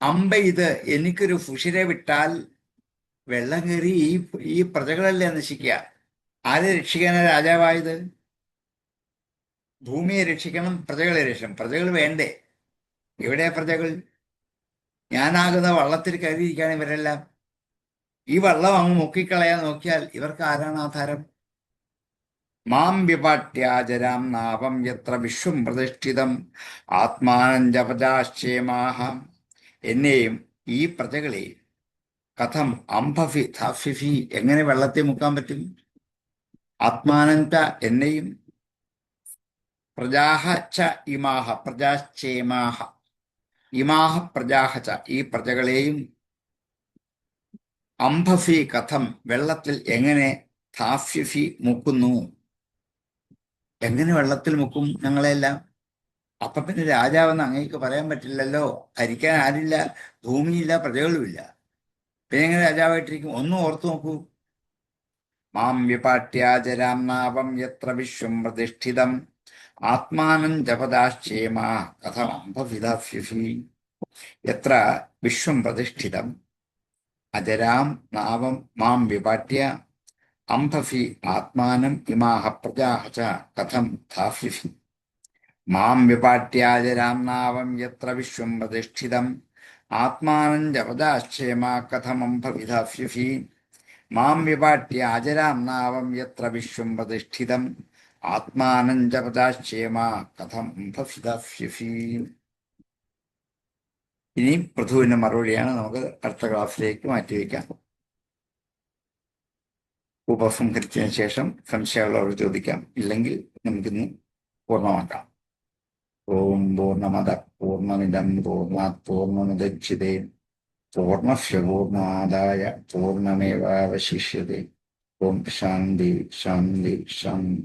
അമ്പ ഇത് എനിക്കൊരു ഫുഷിരെ വിട്ടാൽ വെള്ളം കയറി ഈ പ്രജകളല്ലേ നശിക്കുക. ആരെ രക്ഷിക്കാനാണ് രാജാവായത്? ഭൂമിയെ രക്ഷിക്കണം, പ്രജകളെ രക്ഷിക്കണം. പ്രജകൾ വേണ്ടേ? എവിടെയാ പ്രജകൾ? ഞാനാകുന്ന വള്ളത്തിൽ കയറിയിരിക്കുകയാണ് ഇവരെല്ലാം. ഈ വള്ളം അങ്ങ് മുക്കിക്കളയാൻ നോക്കിയാൽ ഇവർക്ക് ആരാണ് ആധാരം? മാം വിപാട്യാചരാം നാവം യത്ര വിശ്വം പ്രതിഷ്ഠിതം ആത്മാനം ച പ്രജാശ്ചേമാഹ. എന്നെയും ഈ പ്രജകളെ കഥം അംഭഫി ധാഫിഫി, എങ്ങനെ വെള്ളത്തെ മുക്കാൻ പറ്റും? ആത്മാനം ച, എന്നെയും, പ്രജാഹ ച ഇമാഹ പ്രജാശ്ചേമാഹ, ഇമാഹ പ്രജാഹ ച, ഈ പ്രജകളെയും, അംഭഫി കഥം, വെള്ളത്തിൽ എങ്ങനെ, ധാഫ്യഫി മുക്കുന്നു, എങ്ങനെ വെള്ളത്തിൽ മുക്കും ഞങ്ങളെല്ലാം? അപ്പൊ പിന്നെ രാജാവെന്ന് അങ്ങേക്ക് പറയാൻ പറ്റില്ലല്ലോ. ഭരിക്കാൻ ആരില്ല, ഭൂമിയില്ല, പ്രജകളുമില്ല. പിന്നെ എങ്ങനെ രാജാവായിട്ടിരിക്കും? ഒന്നും ഓർത്തു നോക്കൂ. മാം വിപാട്യാചരാം നാവം യത്ര വിശ്വം പ്രതിഷ്ഠിതം ആത്മാനം ജപദാശ്ചേമാ കഥമംഭവിധാഫ്യഫി. എത്ര വിശ്വം പ്രതിഷ്ഠിതം അജരാം നാവം മാം വിപാട്യ അംഭഫി ആത്മാനം ഇമാഹ പ്രജാഹ ച കഥം ധാഫ്യഫി. മാം വിപാട്യാചരാം നാവം യത്ര വിശ്വം പ്രതിഷ്ഠിതം ആത്മാനം ജപദാശ്ചേമാ കഥമംഭവിധാഫ്യഫി. മാം വിപാട്യാചരാം നാവം യത്ര വിശ്വം പ്രതിഷ്ഠിതം ആത്മാനം ജപദാശ്ചേമാ കഥമംഭവിധാഫ്യഫി. ഇനി പൃഥുവിന്റെ മറുപടിയാണ് നമുക്ക് അടുത്ത ക്ലാസ്സിലേക്ക് മാറ്റിവെക്കാം. ഉപസംഹരിച്ചതിന് ശേഷം സംശയമുള്ളവർ ചോദിക്കാം, ഇല്ലെങ്കിൽ നമുക്കിന്ന് പൂർണ്ണമാക്കാം. ഓം പൂർണ്ണമദ പൂർണ്ണമിദം പൂർണ്ണാത് പൂർണ്ണമുദച്ഛിതേ പൂർണ്ണസ്യ പൂർണ്ണമാദായ പൂർണ്ണമേവാവശിഷ്യതേ. ഓം ശാന്തി ശാന്തി ശാന്തി.